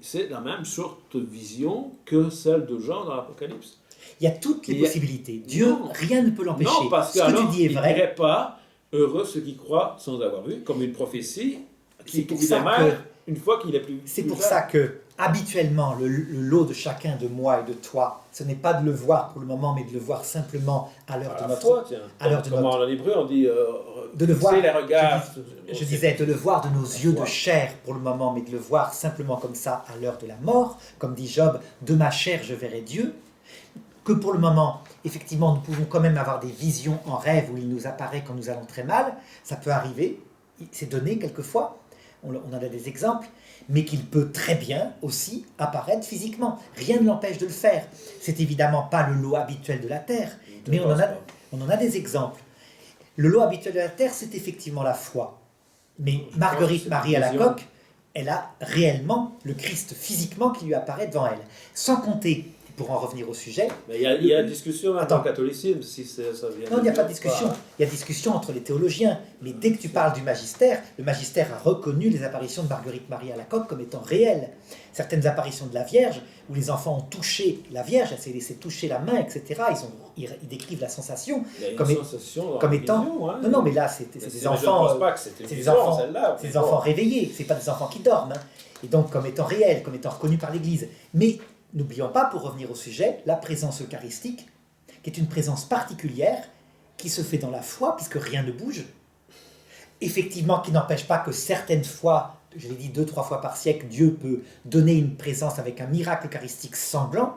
B: c'est la même sorte de vision que celle de Jean dans l'Apocalypse.
A: Il y a toutes les possibilités. Dieu, rien ne peut l'empêcher.
B: Non, parce que
A: ce que tu dis est vrai.
B: Il ne dirait pas heureux ceux qui croient sans avoir vu, comme une prophétie qui démarre une fois qu'il est plus.
A: C'est pour ça que habituellement, le lot de chacun de moi et de toi, ce n'est pas de le voir pour le moment, mais de le voir simplement à l'heure de notre...
B: Comment en hébreu on dit
A: de le voir,
B: les regards.
A: Je disais de le voir de nos yeux de chair pour le moment, mais de le voir simplement comme ça à l'heure de la mort, comme dit Job, de ma chair je verrai Dieu. que pour le moment, effectivement, nous pouvons quand même avoir des visions en rêve où il nous apparaît quand nous allons très mal. Ça peut arriver, c'est donné quelquefois, on en a des exemples, mais qu'il peut très bien aussi apparaître physiquement. Rien ne l'empêche de le faire. C'est évidemment pas le lot habituel de la Terre, mais on en a des exemples. Le lot habituel de la Terre, c'est effectivement la foi. Mais Marguerite Marie Alacoque, elle a réellement le Christ physiquement qui lui apparaît devant elle. Sans compter, pour en revenir au sujet...
B: Mais il y a discussion dans le catholicisme, si ça vient...
A: Non, il n'y a pas de discussion. Il y a discussion entre les théologiens. Mais dès que tu parles du magistère, le magistère a reconnu les apparitions de Marguerite Marie Alacoque comme étant réelles. Certaines apparitions de la Vierge, où les enfants ont touché la Vierge, elle s'est laissée toucher la main, etc. Ils décrivent la sensation comme étant...
B: Vision, hein.
A: Non, mais là, c'est des enfants... C'est des enfants réveillés, c'est pas des enfants qui dorment. Hein. Et donc, comme étant réels, comme étant reconnus par l'Église. Mais n'oublions pas, pour revenir au sujet, la présence eucharistique, qui est une présence particulière, qui se fait dans la foi, puisque rien ne bouge. Effectivement, qui n'empêche pas que certaines fois, je l'ai dit 2-3 fois par siècle, Dieu peut donner une présence avec un miracle eucharistique sanglant,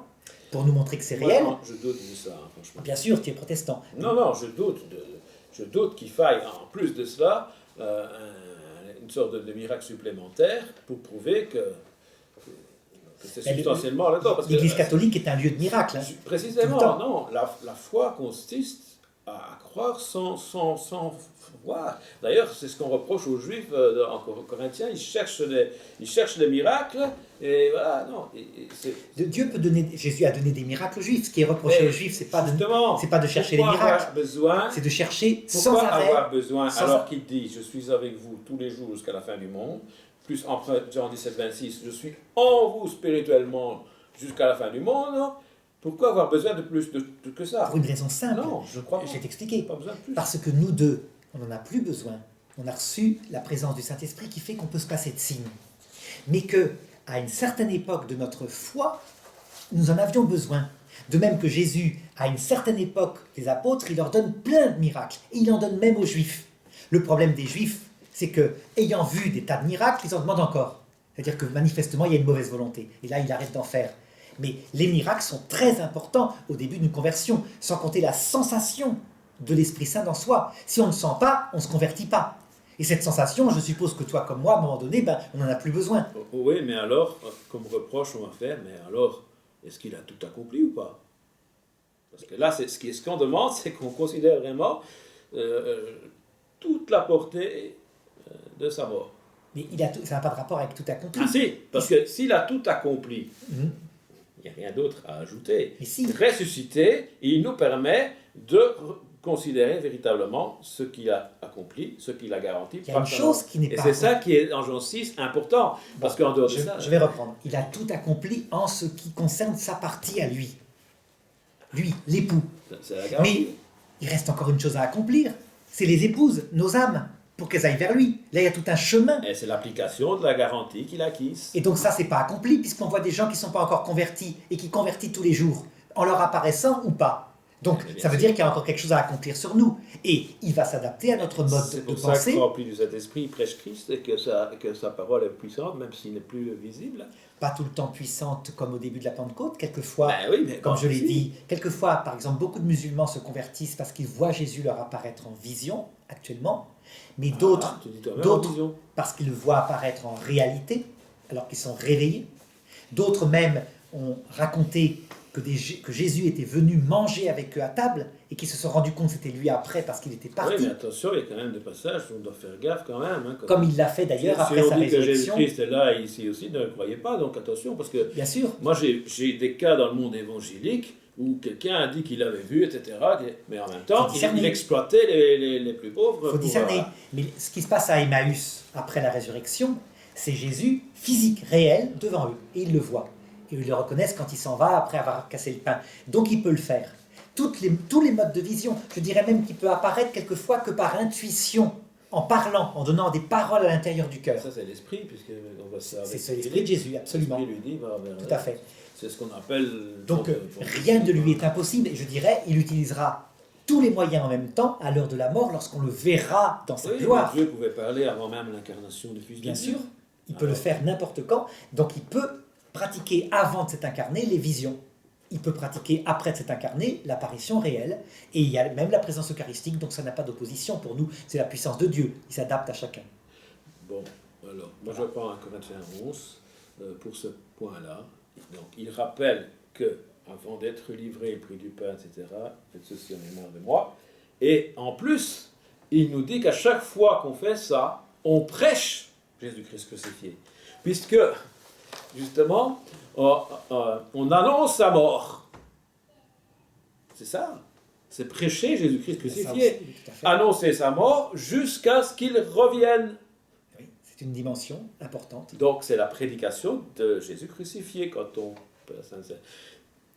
A: pour nous montrer que c'est réel.
B: Non, je doute de ça, franchement.
A: Bien sûr, tu es protestant.
B: Non, je doute qu'il faille, en plus de cela, une sorte de miracle supplémentaire pour prouver que c'est substantiellement là-dedans.
A: L'Église catholique est un lieu de miracle. Hein,
B: précisément, non. La foi consiste à croire sans voir. D'ailleurs, c'est ce qu'on reproche aux Juifs en Corinthiens. Ils cherchent les miracles. Et voilà, non.
A: Dieu peut donner. Jésus a donné des miracles aux Juifs. Ce qui est reproché aux Juifs, c'est pas de chercher les miracles. C'est de chercher sans arrêt.
B: Pourquoi avoir besoin alors qu'il dit « Je suis avec vous tous les jours jusqu'à la fin du monde ». Plus en Jean 17, 26, je suis en vous spirituellement jusqu'à la fin du monde. Pourquoi avoir besoin de plus que ça?
A: Pour une raison simple.
B: Non, je crois pas.
A: Je vais t'expliquer.
B: Pas besoin de plus.
A: Parce que nous deux, on n'en a plus besoin. On a reçu la présence du Saint-Esprit qui fait qu'on peut se passer de signes. Mais qu'à une certaine époque de notre foi, nous en avions besoin. De même que Jésus, à une certaine époque des apôtres, il leur donne plein de miracles. Et il en donne même aux Juifs. Le problème des Juifs, c'est que, ayant vu des tas de miracles, ils en demandent encore. C'est-à-dire que manifestement, il y a une mauvaise volonté. Et là, il arrête d'en faire. Mais les miracles sont très importants au début d'une conversion, sans compter la sensation de l'Esprit Saint dans soi. Si on ne sent pas, on ne se convertit pas. Et cette sensation, je suppose que toi comme moi, à un moment donné, on n'en a plus besoin.
B: Oui, mais alors, comme reproche, on va faire, mais alors, est-ce qu'il a tout accompli ou pas? Parce que là, ce qu'on demande, c'est qu'on considère vraiment toute la portée de sa mort.
A: Mais ça n'a pas de rapport avec tout accompli.
B: Ah si, parce que s'il a tout accompli, il n'y a rien d'autre à ajouter.
A: Mais si.
B: Ressuscité, il nous permet de considérer véritablement ce qu'il a accompli, ce qu'il a garanti.
A: Il y a une chose qui n'est pas...
B: Et c'est ça qui est en Jean 6 important, parce qu'en dehors de ça...
A: Je vais reprendre. Il a tout accompli en ce qui concerne sa partie à lui. Lui, l'époux. Mais il reste encore une chose à accomplir. C'est les épouses, nos âmes, pour qu'elles aillent vers lui. Là, il y a tout un chemin.
B: Et c'est l'application de la garantie qu'il acquise.
A: Et donc ça, c'est pas accompli, puisqu'on voit des gens qui ne sont pas encore convertis, et qui convertissent tous les jours, en leur apparaissant ou pas. Donc, ça veut dire qu'il y a encore quelque chose à accomplir sur nous. Et il va s'adapter à notre mode de pensée.
B: C'est pour ça que, rempli du Saint-Esprit, il prêche Christ, et que sa parole est puissante, même s'il n'est plus visible.
A: Pas tout le temps puissante comme au début de la Pentecôte. Quelquefois,
B: oui,
A: comme je l'ai dit, quelquefois, par exemple, beaucoup de musulmans se convertissent parce qu'ils voient Jésus leur apparaître en vision, actuellement. Mais d'autres parce qu'ils le voient apparaître en réalité, alors qu'ils sont réveillés. D'autres même ont raconté que Jésus était venu manger avec eux à table et qu'ils se sont rendus compte que c'était lui après parce qu'il était parti.
B: Oui, mais attention, il y a quand même des passages où on doit faire gaffe quand même. Hein,
A: comme il l'a fait d'ailleurs après sa résurrection.
B: Si on dit que Jésus-Christ est là ici aussi, ne le croyez pas, donc attention, parce que
A: bien sûr.
B: Moi j'ai des cas dans le monde évangélique où quelqu'un a dit qu'il avait vu, etc., mais en même temps, il exploitait les plus pauvres.
A: Il faut discerner. Mais ce qui se passe à Emmaüs après la résurrection, c'est Jésus physique, réel, devant eux, et ils le voient. Et ils le reconnaissent quand il s'en va après avoir cassé le pain. Donc il peut le faire. Tous les modes de vision, je dirais même qu'il peut apparaître quelquefois que par intuition, en parlant, en donnant des paroles à l'intérieur du cœur.
B: Ça c'est l'esprit, puisque on va
A: c'est l'esprit de Jésus, absolument.
B: L'esprit lui dit,
A: tout à fait.
B: C'est ce qu'on appelle...
A: Donc rien ne lui est impossible, et je dirais, il utilisera tous les moyens en même temps à l'heure de la mort, lorsqu'on le verra dans sa gloire.
B: Dieu pouvait parler avant même l'incarnation du Fils de Dieu.
A: Bien sûr, il peut le faire n'importe quand, donc il peut pratiquer avant de s'être incarné les visions. il peut pratiquer, après s'être incarné, l'apparition réelle. Et il y a même la présence eucharistique, donc ça n'a pas d'opposition pour nous. C'est la puissance de Dieu, il s'adapte à chacun.
B: Bon, alors, moi je prends 1 Corinthiens 11 pour ce point-là. Donc, il rappelle que avant d'être livré, le prix du pain, etc., faites ceci en mémoire de moi. Et en plus, il nous dit qu'à chaque fois qu'on fait ça, on prêche Jésus-Christ crucifié. Puisque, justement, on annonce sa mort. C'est ça. C'est prêcher Jésus-Christ crucifié. Annoncer sa mort jusqu'à ce qu'il revienne.
A: Oui, c'est une dimension importante.
B: Donc, c'est la prédication de Jésus crucifié quand on...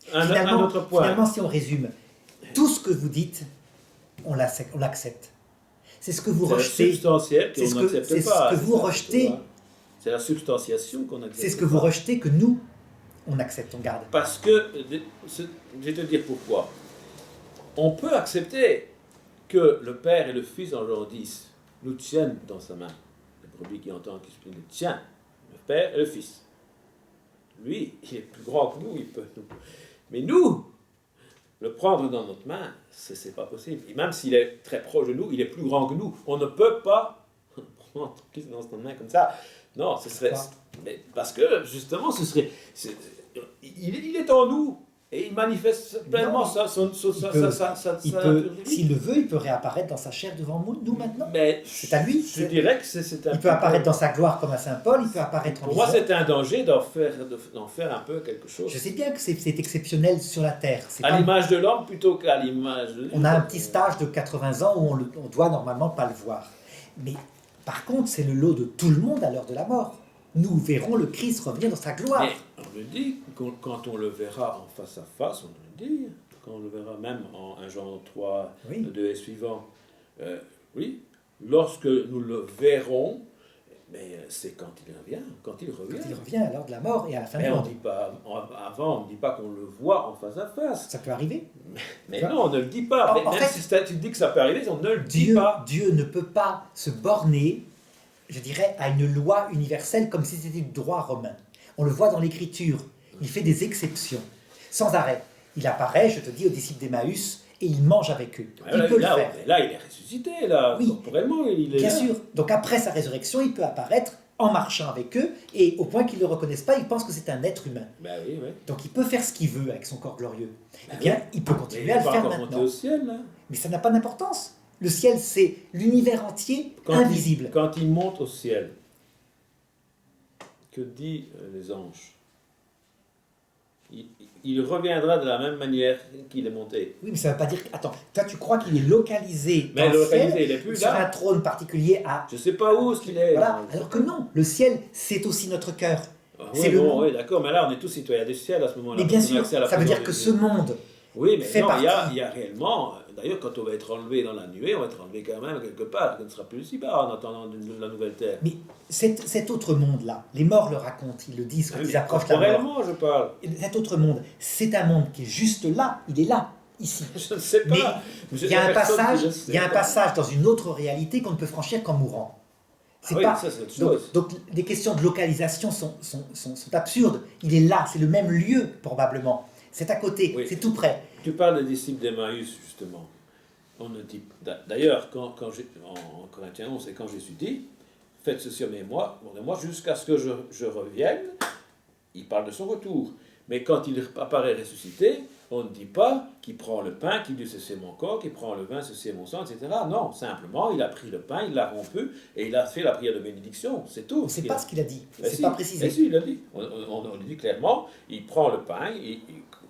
A: Finalement,
B: un autre point.
A: Finalement, si on résume, tout ce que vous dites, on l'accepte. C'est ce que vous rejetez.
B: C'est substantiel qu'on n'accepte pas.
A: C'est ce que vous rejetez.
B: C'est la substantiation qu'on accepte.
A: C'est ce que vous rejetez que nous, on accepte, on garde.
B: Parce que, je vais te dire pourquoi. On peut accepter que le Père et le Fils en Jean 10 nous tiennent dans sa main. Le brebis qui entend qui se le tient, le Père et le Fils. Lui, il est plus grand que nous, il peut nous. Mais nous, le prendre dans notre main, c'est pas possible. Et même s'il est très proche de nous, il est plus grand que nous. On ne peut pas prendre Christ dans notre main comme ça. Non, ce serait... Mais parce que, justement, ce serait... Il est en nous. Et il manifeste pleinement
A: s'il le veut, il peut réapparaître dans sa chair devant nous maintenant.
B: Mais
A: c'est à lui.
B: Je dirais que c'est un...
A: Il peut apparaître dans sa gloire comme à Saint Paul, il peut apparaître en
B: Pour moi, c'est un danger d'en faire un peu quelque chose.
A: Je sais bien que c'est exceptionnel sur la terre.
B: À l'image de l'homme plutôt qu'à l'image de Dieu.
A: On a un petit stage de 80 ans où on doit normalement pas le voir. Mais par contre, c'est le lot de tout le monde à l'heure de la mort. Nous verrons le Christ revenir dans sa gloire.
B: Mais on le dit, quand on le verra en face à face, on le dit, quand on le verra même en 1 Jean 3,
A: oui.
B: 2 et suivant. Oui, lorsque nous le verrons, mais c'est quand il revient. Quand il revient
A: à l'heure de la mort et à la fin du
B: monde. Avant, on ne dit pas qu'on le voit en face à face.
A: Ça peut arriver.
B: Mais non, on ne le dit pas.
A: En fait,
B: si tu dis que ça peut arriver, on ne le dit pas.
A: Dieu ne peut pas se borner, je dirais, à une loi universelle comme si c'était du droit romain. On le voit dans l'Écriture. Il fait des exceptions, sans arrêt. Il apparaît, je te dis, aux disciples d'Emmaüs et il mange avec eux. Il peut le faire.
B: Là, il est ressuscité, là, oui, corporellement. Il est
A: bien
B: là.
A: sûr. Donc après sa résurrection, il peut apparaître en marchant avec eux et au point qu'ils ne le reconnaissent pas, ils pensent que c'est un être humain.
B: Ben oui, oui.
A: Donc il peut faire ce qu'il veut avec son corps glorieux. Eh bien, il peut continuer à le faire maintenant.
B: Au ciel, là.
A: Mais ça n'a pas d'importance. Le ciel, c'est l'univers entier invisible.
B: Quand il monte au ciel, que disent les anges? Il reviendra de la même manière qu'il est monté.
A: Oui, mais ça ne veut pas dire... Attends, toi tu crois qu'il est localisé
B: mais
A: dans le ciel,
B: il est plus
A: sur
B: là.
A: Un trône particulier à...
B: Je ne sais pas où est-ce qu'il est.
A: Voilà, alors que non, le ciel, c'est aussi notre cœur.
B: C'est le monde. Oui, d'accord, mais là on est tous citoyens du ciel à ce moment-là.
A: Mais bien sûr, ça veut dire que ce monde...
B: Oui, mais non, il y a réellement... D'ailleurs, quand on va être enlevé dans la nuée, on va être enlevé quand même quelque part. On ne sera plus ici-bas en attendant la nouvelle terre.
A: Mais cet autre monde-là, les morts le racontent, ils le disent quand ils approchent la mort.
B: Corporellement, je parle.
A: Cet autre monde, c'est un monde qui est juste là, il est là, ici.
B: Je ne sais pas.
A: Mais il y a un passage dans une autre réalité qu'on ne peut franchir qu'en mourant.
B: C'est pas... ça, c'est autre chose.
A: Donc, les questions de localisation sont absurdes. Il est là, c'est le même lieu, probablement. C'est à côté, c'est tout près.
B: Tu parles des disciples d'Emmaüs, justement. On ne dit... D'ailleurs, en Corinthiens 11, et quand Jésus dit, faites ceci en mémoire jusqu'à ce que je revienne, il parle de son retour. Mais quand il apparaît ressuscité, on ne dit pas qu'il prend le pain, qu'il dit ceci est mon corps, qu'il prend le vin, ceci est mon sang, etc. Non, simplement, il a pris le pain, il l'a rompu, et il a fait la prière de bénédiction, c'est tout.
A: C'est pas ce qu'il a dit, c'est
B: si,
A: pas précisé.
B: Si, il a dit. On le dit clairement, il prend le pain,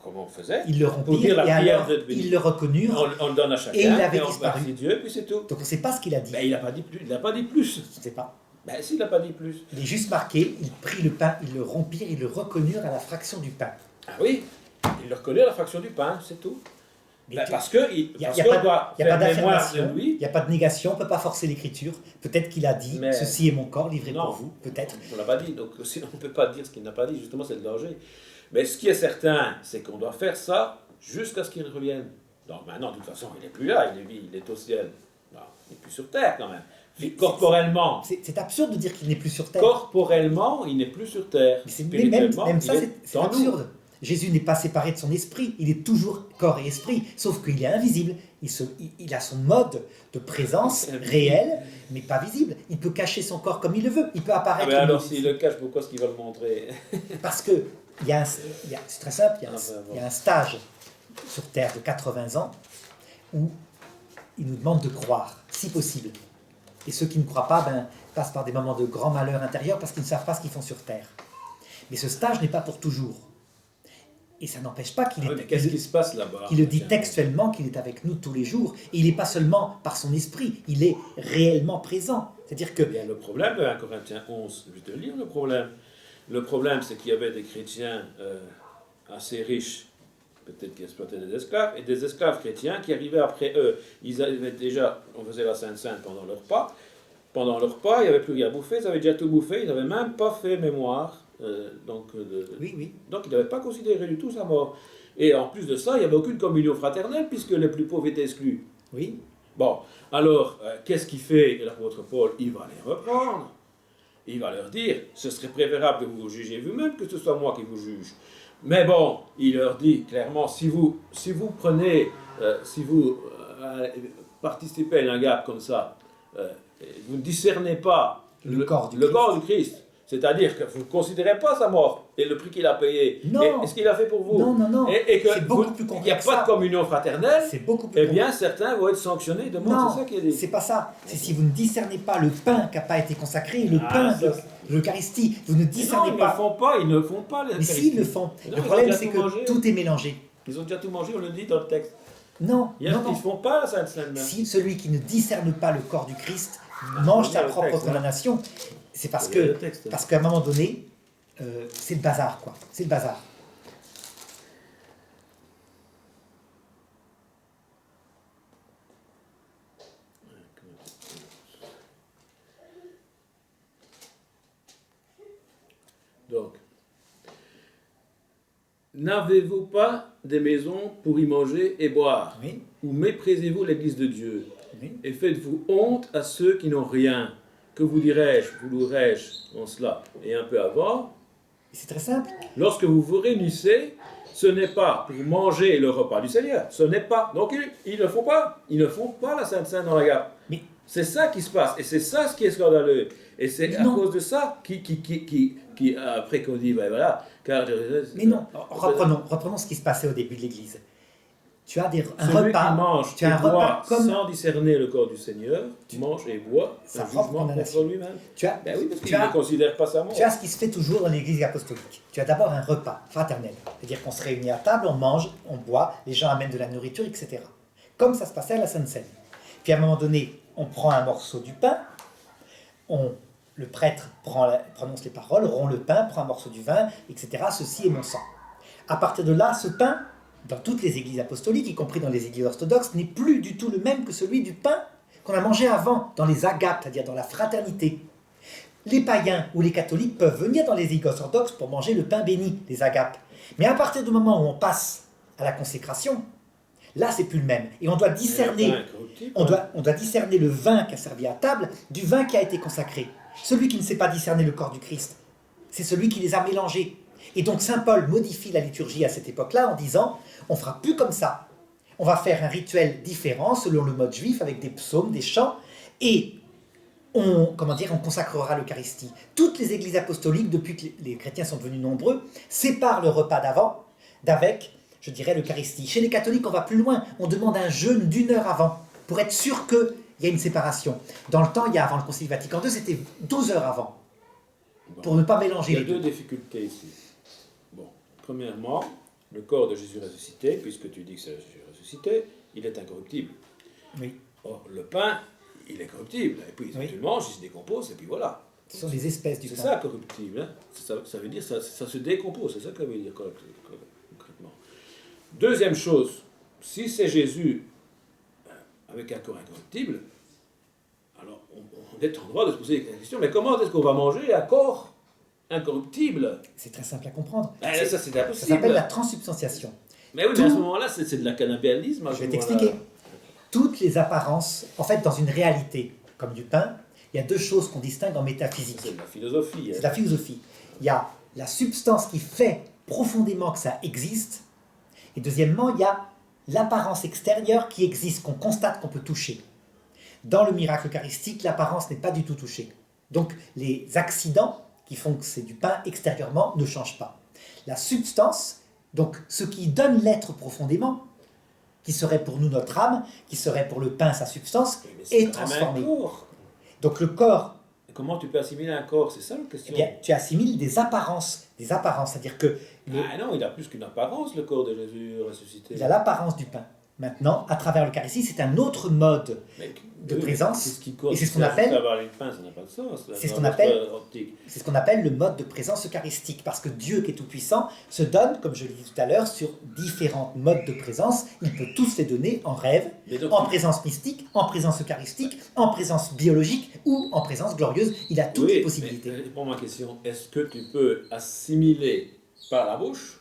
B: comment on faisait?
A: Il le rompit, et alors ils le reconnurent,
B: on le donne à chacun,
A: et il avait disparu.
B: Dieu, puis c'est tout.
A: Donc on ne sait pas ce qu'il a dit.
B: Ben, il n'a pas dit plus. Il n'a pas dit plus.
A: Je ne sais pas.
B: Ben si, il n'a pas dit plus.
A: Il est juste marqué, il prit le pain, il le rompirent, ils le reconnurent à la fraction du pain.
B: Ah oui, il le reconnaît à la fraction du pain, c'est tout. Ben, parce qu'il
A: n'y a pas d'affirmation, il n'y a pas de négation, on ne peut pas forcer l'écriture. Peut-être qu'il a dit, ceci est mon corps livré pour vous, peut-être.
B: On ne l'a pas dit, donc sinon on ne peut pas dire ce qu'il n'a pas dit, justement c'est le danger. Mais ce qui est certain, c'est qu'on doit faire ça jusqu'à ce qu'il revienne. Donc maintenant, de toute façon, il n'est plus là, il est au ciel. Non, il n'est plus sur terre quand même. Corporellement.
A: C'est absurde de dire qu'il n'est plus sur terre.
B: Corporellement, il n'est plus sur terre.
A: Mais même ça, c'est absurde. Jésus n'est pas séparé de son esprit, il est toujours corps et esprit, sauf qu'il est invisible. Il a son mode de présence réel, mais pas visible. Il peut cacher son corps comme il le veut, il peut apparaître.
B: Mais alors s'il le cache, pourquoi est-ce qu'il va le montrer?
A: Parce que c'est très simple, il y a un stage sur Terre de 80 ans où il nous demande de croire, si possible. Et ceux qui ne croient pas passent par des moments de grand malheur intérieur parce qu'ils ne savent pas ce qu'ils font sur Terre. Mais ce stage n'est pas pour toujours. Et ça n'empêche pas qu'il
B: qu'est-ce qui se passe là-bas?
A: qu'il le dit textuellement, qu'il est avec nous tous les jours. Et il n'est pas seulement par son esprit, il est réellement présent. C'est-à-dire que...
B: Bien, le problème de 1 Corinthiens 11, je vais te le lire le problème. Le problème, c'est qu'il y avait des chrétiens assez riches, peut-être qui exploitaient des esclaves, et des esclaves chrétiens qui arrivaient après eux. Ils avaient déjà, on faisait la Sainte-Sainte pendant leur repas. Pendant leur repas, il n'y avait plus rien à bouffer, ils avaient déjà tout bouffé, ils n'avaient même pas fait mémoire.
A: Oui.
B: Donc, ils n'avaient pas considéré du tout sa mort. Et en plus de ça, il n'y avait aucune communion fraternelle, puisque les plus pauvres étaient exclus.
A: Oui.
B: Bon, alors, qu'est-ce qu'il fait l'apôtre Paul? Il va les reprendre. Il va leur dire, ce serait préférable que vous vous jugiez vous-même que ce soit moi qui vous juge. Mais bon, il leur dit clairement, si vous participez à une agape comme ça, vous ne discernez pas
A: le corps du
B: Christ. C'est-à-dire que vous ne considérez pas sa mort et le prix qu'il a payé et ce qu'il a fait pour vous.
A: Non.
B: Et que
A: c'est beaucoup plus
B: il n'y a pas de communion fraternelle,
A: c'est beaucoup plus
B: bien certains vont être sanctionnés de mort.
A: Non,
B: c'est ça qui est dit.
A: c'est pas ça. C'est si vous ne discernez pas le pain qui n'a pas été consacré, le pain de l'Eucharistie, vous ne discernez pas.
B: Ils ne le font pas.
A: Mais s'ils le font.
B: Non,
A: le problème, c'est que tout est mélangé.
B: Ils ont déjà tout mangé, on le dit dans le texte.
A: Non.
B: Ils ne font pas la Sainte Seine.
A: Si celui qui ne discerne pas le corps du Christ mange sa propre condamnation, c'est parce qu'à un moment donné, c'est le bazar, quoi. C'est le bazar.
B: Donc, n'avez-vous pas des maisons pour y manger et boire?
A: Oui.
B: Ou méprisez-vous l'Église de Dieu?
A: Oui.
B: Et faites-vous honte à ceux qui n'ont rien? Que vous dirais-je, vous louerai-je en cela? Et un peu avant,
A: C'est très simple.
B: lorsque vous vous réunissez, ce n'est pas pour manger le repas du Seigneur. Ce n'est pas. Donc ils ne font pas. Ils ne font pas la Sainte Seine dans la gare.
A: Mais
B: c'est ça qui se passe. Et c'est ça ce qui est scandaleux. Et c'est à cause de ça qui après qu'on dit, ben voilà.
A: Mais non, reprenons ce qui se passait au début de l'Église. Tu as un
B: celui
A: repas.
B: Qui mange
A: tu as un repas comme
B: sans discerner le corps du Seigneur, mange et boit
A: sa
B: un
A: propre
B: jugement
A: condamnation.
B: contre lui-même. Ben oui, parce qu'il ne considère pas sa mort.
A: Tu as ce qui se fait toujours dans l'Église apostolique. Tu as d'abord un repas fraternel. C'est-à-dire qu'on se réunit à table, on mange, on boit, les gens amènent de la nourriture, etc. Comme ça se passait à la Sainte Seine. Puis à un moment donné, on prend un morceau du pain, le prêtre prononce les paroles, rompt le pain, prend un morceau du vin, etc. Ceci est mon sang. À partir de là, ce pain, dans toutes les églises apostoliques, y compris dans les églises orthodoxes, n'est plus du tout le même que celui du pain qu'on a mangé avant, dans les agapes, c'est-à-dire dans la fraternité. Les païens ou les catholiques peuvent venir dans les églises orthodoxes pour manger le pain béni, les agapes. Mais à partir du moment où on passe à la consécration, là c'est plus le même. Et on doit discerner, on doit discerner le vin qui a servi à table du vin qui a été consacré. Celui qui ne sait pas discerner le corps du Christ, c'est celui qui les a mélangés. Et donc Saint Paul modifie la liturgie à cette époque-là en disant, on fera plus comme ça. On va faire un rituel différent selon le mode juif avec des psaumes, des chants, et on consacrera l'Eucharistie. Toutes les églises apostoliques, depuis que les chrétiens sont devenus nombreux, séparent le repas d'avant d'avec, je dirais, l'Eucharistie. Chez les catholiques, on va plus loin. On demande un jeûne d'1 heure avant, pour être sûr qu'il y a une séparation. Dans le temps, avant le Concile Vatican II, c'était 12 heures avant, pour ne pas mélanger les deux.
B: Il y a deux difficultés ici. Bon, premièrement, le corps de Jésus ressuscité, puisque tu dis que c'est Jésus ressuscité, il est incorruptible.
A: Oui.
B: Or, le pain, il est corruptible. Et puis, tu le manges, il se décompose, et puis voilà.
A: Ce sont les espèces du pain.
B: C'est ça, corruptible. Hein. Ça veut dire ça se décompose. C'est ça que ça veut dire concrètement. Deuxième chose, si c'est Jésus avec un corps incorruptible, alors on est en droit de se poser la question, mais comment est-ce qu'on va manger un corps incorruptible?
A: C'est très simple à comprendre.
B: Ça, c'est impossible.
A: Ça s'appelle la transsubstantiation.
B: Mais oui, mais à ce moment-là, c'est de la cannibalisme.
A: Je vais t'expliquer. Toutes les apparences, en fait, dans une réalité, comme du pain, il y a deux choses qu'on distingue en métaphysique.
B: C'est de la philosophie.
A: C'est de la philosophie. Il y a la substance qui fait profondément que ça existe. Et deuxièmement, il y a l'apparence extérieure qui existe, qu'on constate, qu'on peut toucher. Dans le miracle eucharistique, l'apparence n'est pas du tout touchée. Donc les accidents qui font que c'est du pain extérieurement ne changent pas. La substance, donc ce qui donne l'être profondément, qui serait pour nous notre âme, qui serait pour le pain sa substance, est transformé. Donc le corps...
B: Comment tu peux assimiler un corps? C'est ça la question.
A: Eh bien, tu assimiles des apparences, c'est-à-dire que...
B: Ah non, il a plus qu'une apparence, le corps de Jésus ressuscité.
A: Il a l'apparence du pain. Maintenant, à travers l'Eucharistie, c'est un autre mode de présence. Et c'est ce qu'on appelle...
B: Le pain, ça n'a pas de sens.
A: C'est ce qu'on appelle le mode de présence eucharistique. Parce que Dieu, qui est tout-puissant, se donne, comme je l'ai dit tout à l'heure, sur différents modes de présence. Il peut tous les donner en rêve, en présence mystique, en présence eucharistique, en présence biologique ou en présence glorieuse. Il a toutes les possibilités.
B: Mais, pour ma question, est-ce que tu peux assimiler par la bouche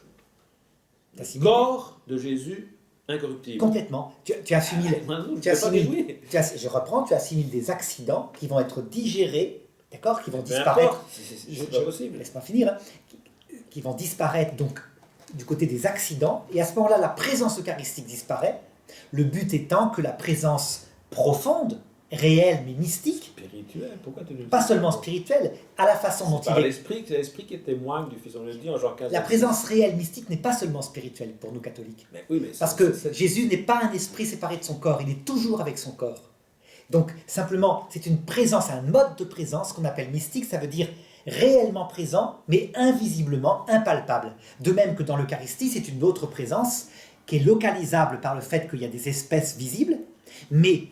B: le corps de Jésus incorruptible?
A: Complètement. Tu assimiles. Je reprends, tu assimiles des accidents qui vont être digérés, d'accord, qui vont disparaître.
B: C'est pas possible.
A: Laisse-moi finir. Qui vont disparaître donc du côté des accidents, et à ce moment-là, la présence eucharistique disparaît. Le but étant que la présence profonde, réelle mais mystique,
B: spirituelle, pourquoi tu
A: pas seulement spirituelle, à la façon dont
B: par l'esprit, c'est l'esprit qui témoigne du Fils, on le dit en Jean 15.
A: La présence réelle mystique n'est pas seulement spirituelle pour nous catholiques. Parce que Jésus n'est pas un esprit séparé de son corps, il est toujours avec son corps. Donc simplement, c'est une présence, un mode de présence qu'on appelle mystique, ça veut dire réellement présent, mais invisiblement, impalpable. De même que dans l'Eucharistie, c'est une autre présence qui est localisable par le fait qu'il y a des espèces visibles, mais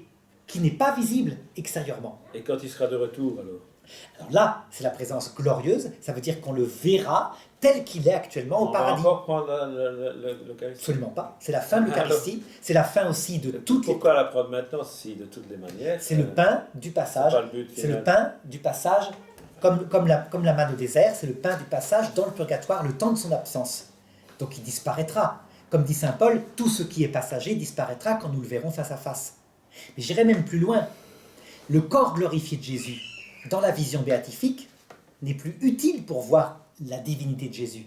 A: qui n'est pas visible extérieurement.
B: Et quand il sera de retour, alors
A: là, c'est la présence glorieuse, ça veut dire qu'on le verra tel qu'il est actuellement au paradis.
B: On va encore prendre l'Eucharistie?
A: Absolument pas. C'est la fin de l'Eucharistie, c'est la fin aussi de toutes les...
B: Pourquoi la prendre maintenant si de toutes les manières?
A: C'est le pain du passage. C'est le pain du passage, comme la manne au désert, c'est le pain du passage dans le purgatoire, le temps de son absence. Donc il disparaîtra. Comme dit saint Paul, tout ce qui est passager disparaîtra quand nous le verrons face à face. Mais j'irai même plus loin. Le corps glorifié de Jésus, dans la vision béatifique, n'est plus utile pour voir la divinité de Jésus.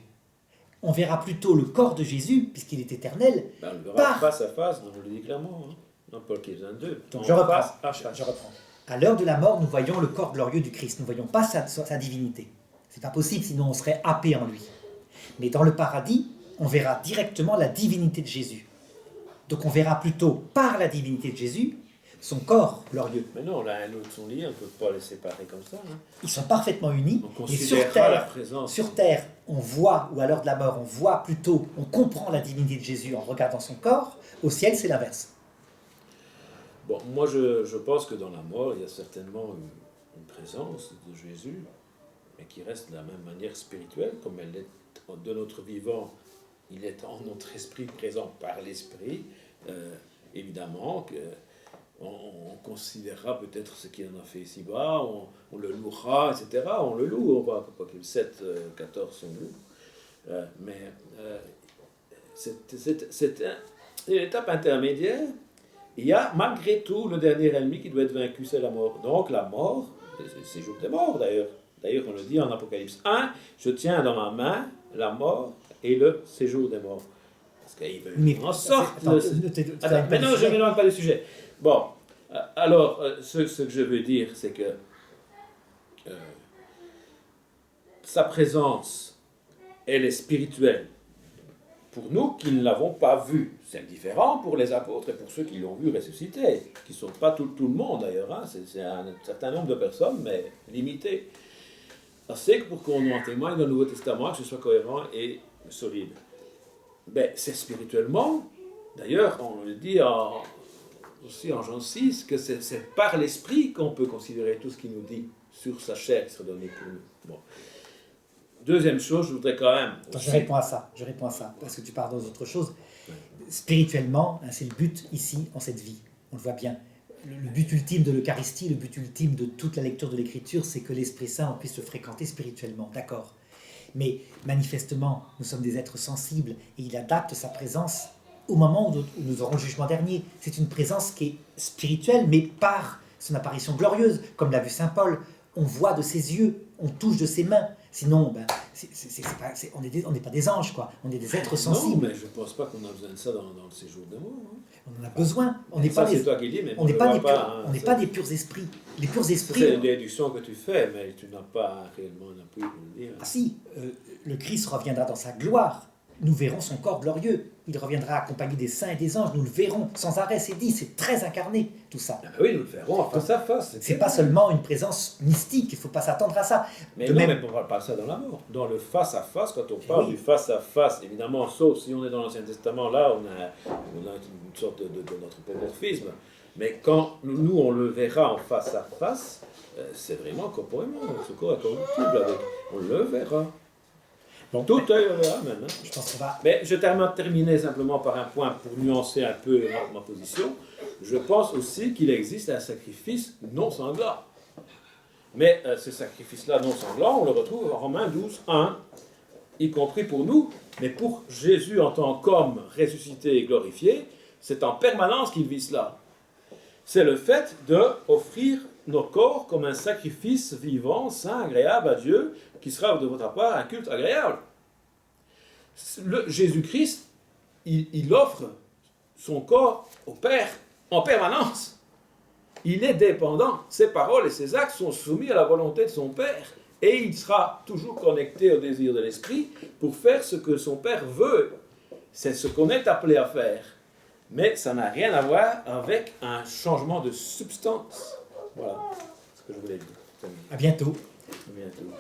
A: On verra plutôt le corps de Jésus, puisqu'il est éternel,
B: on le verra face à face, on le dit clairement, dans Paul qui est 22.
A: Donc je reprends. À l'heure de la mort, nous voyons le corps glorieux du Christ, nous ne voyons pas sa divinité. C'est pas possible, sinon on serait happé en lui. Mais dans le paradis, on verra directement la divinité de Jésus. Donc on verra plutôt par la divinité de Jésus son corps glorieux.
B: Mais non, l'un et l'autre sont liés, on ne peut pas les séparer comme ça.
A: Ils sont parfaitement unis.
B: Et sur
A: terre, on voit, ou à l'heure de la mort, on voit plutôt, on comprend la divinité de Jésus en regardant son corps. Au ciel, c'est l'inverse.
B: Bon, moi je pense que dans la mort, il y a certainement une présence de Jésus, mais qui reste de la même manière spirituelle, comme elle est de notre vivant. Il est en notre esprit présent par l'esprit. Évidemment, on considérera peut-être ce qu'il en a fait ici-bas, on le louera, etc. On le loue, on voit que 7, 14 on loue. Mais c'est une étape intermédiaire. Il y a malgré tout le dernier ennemi qui doit être vaincu, c'est la mort. Donc la mort, c'est le séjour des morts d'ailleurs. D'ailleurs, on le dit en Apocalypse 1, je tiens dans ma main la mort et le séjour des morts. Parce qu'il veut en sorte... Mais non, je ne m'éloigne pas du sujet. Bon, alors, ce que je veux dire, c'est que sa présence, elle est spirituelle. Pour nous qui ne l'avons pas vu, c'est différent pour les apôtres et pour ceux qui l'ont vu ressusciter, qui ne sont pas tout le monde d'ailleurs, hein, c'est un certain nombre de personnes, mais limité. C'est que pour qu'on en témoigne dans le Nouveau Testament, que ce soit cohérent et solide. Ben, c'est spirituellement, d'ailleurs, on le dit aussi en Jean 6, que c'est par l'Esprit qu'on peut considérer tout ce qu'il nous dit sur sa chair qui sera donnée pour nous. Bon. Deuxième chose, je voudrais quand même...
A: Je réponds à ça, parce que tu parles d'autre chose. Spirituellement, c'est le but ici, en cette vie. On le voit bien. Le but ultime de l'Eucharistie, le but ultime de toute la lecture de l'Écriture, c'est que l'Esprit Saint puisse le fréquenter spirituellement, d'accord. Mais manifestement, nous sommes des êtres sensibles et il adapte sa présence au moment où nous aurons le jugement dernier. C'est une présence qui est spirituelle, mais par son apparition glorieuse, comme l'a vu saint Paul. On voit de ses yeux, on touche de ses mains. Sinon, on n'est pas des anges, quoi. On est des êtres sensibles.
B: Non, mais je ne pense pas qu'on a besoin de ça dans le séjour d'amour. Hein.
A: On en a besoin. On n'est
B: ça,
A: pas
B: c'est toi qui dis, mais
A: on n'est pas, pas des purs esprits. Les purs esprits...
B: C'est une déduction que tu fais, mais tu n'as pas réellement un appui pour le dire.
A: Ah si, le Christ reviendra dans sa gloire. Nous verrons son corps glorieux. Il reviendra accompagné des saints et des anges. Nous le verrons sans arrêt. C'est dit, c'est très incarné, tout ça.
B: Ah oui, nous le verrons face à face.
A: C'est pas seulement une présence mystique. Il ne faut pas s'attendre à ça.
B: Mais non, mais on ne parle pas de ça dans l'amour. Dans le face à face, quand on parle du face à face, évidemment, sauf si on est dans l'Ancien Testament, là, on a une sorte de notre Mais quand nous, on le verra en face à face, c'est vraiment corporellement. Ce corps incorruptible avec. On le verra.
A: Bon,
B: tout œil le verra même. Hein.
A: Je pense qu'on va...
B: Mais je terminais simplement par un point pour nuancer un peu ma position. Je pense aussi qu'il existe un sacrifice non sanglant. Mais ce sacrifice-là non sanglant, on le retrouve en Romains 12, 1, y compris pour nous, mais pour Jésus en tant qu'homme ressuscité et glorifié, c'est en permanence qu'il vit cela. C'est le fait d'offrir nos corps comme un sacrifice vivant, saint, agréable à Dieu, qui sera de votre part un culte agréable. Jésus-Christ, il offre son corps au Père en permanence. Il est dépendant. Ses paroles et ses actes sont soumis à la volonté de son Père. Et il sera toujours connecté au désir de l'Esprit pour faire ce que son Père veut. C'est ce qu'on est appelé à faire. Mais ça n'a rien à voir avec un changement de substance. Voilà ce que je voulais dire.
A: À bientôt.
B: À bientôt.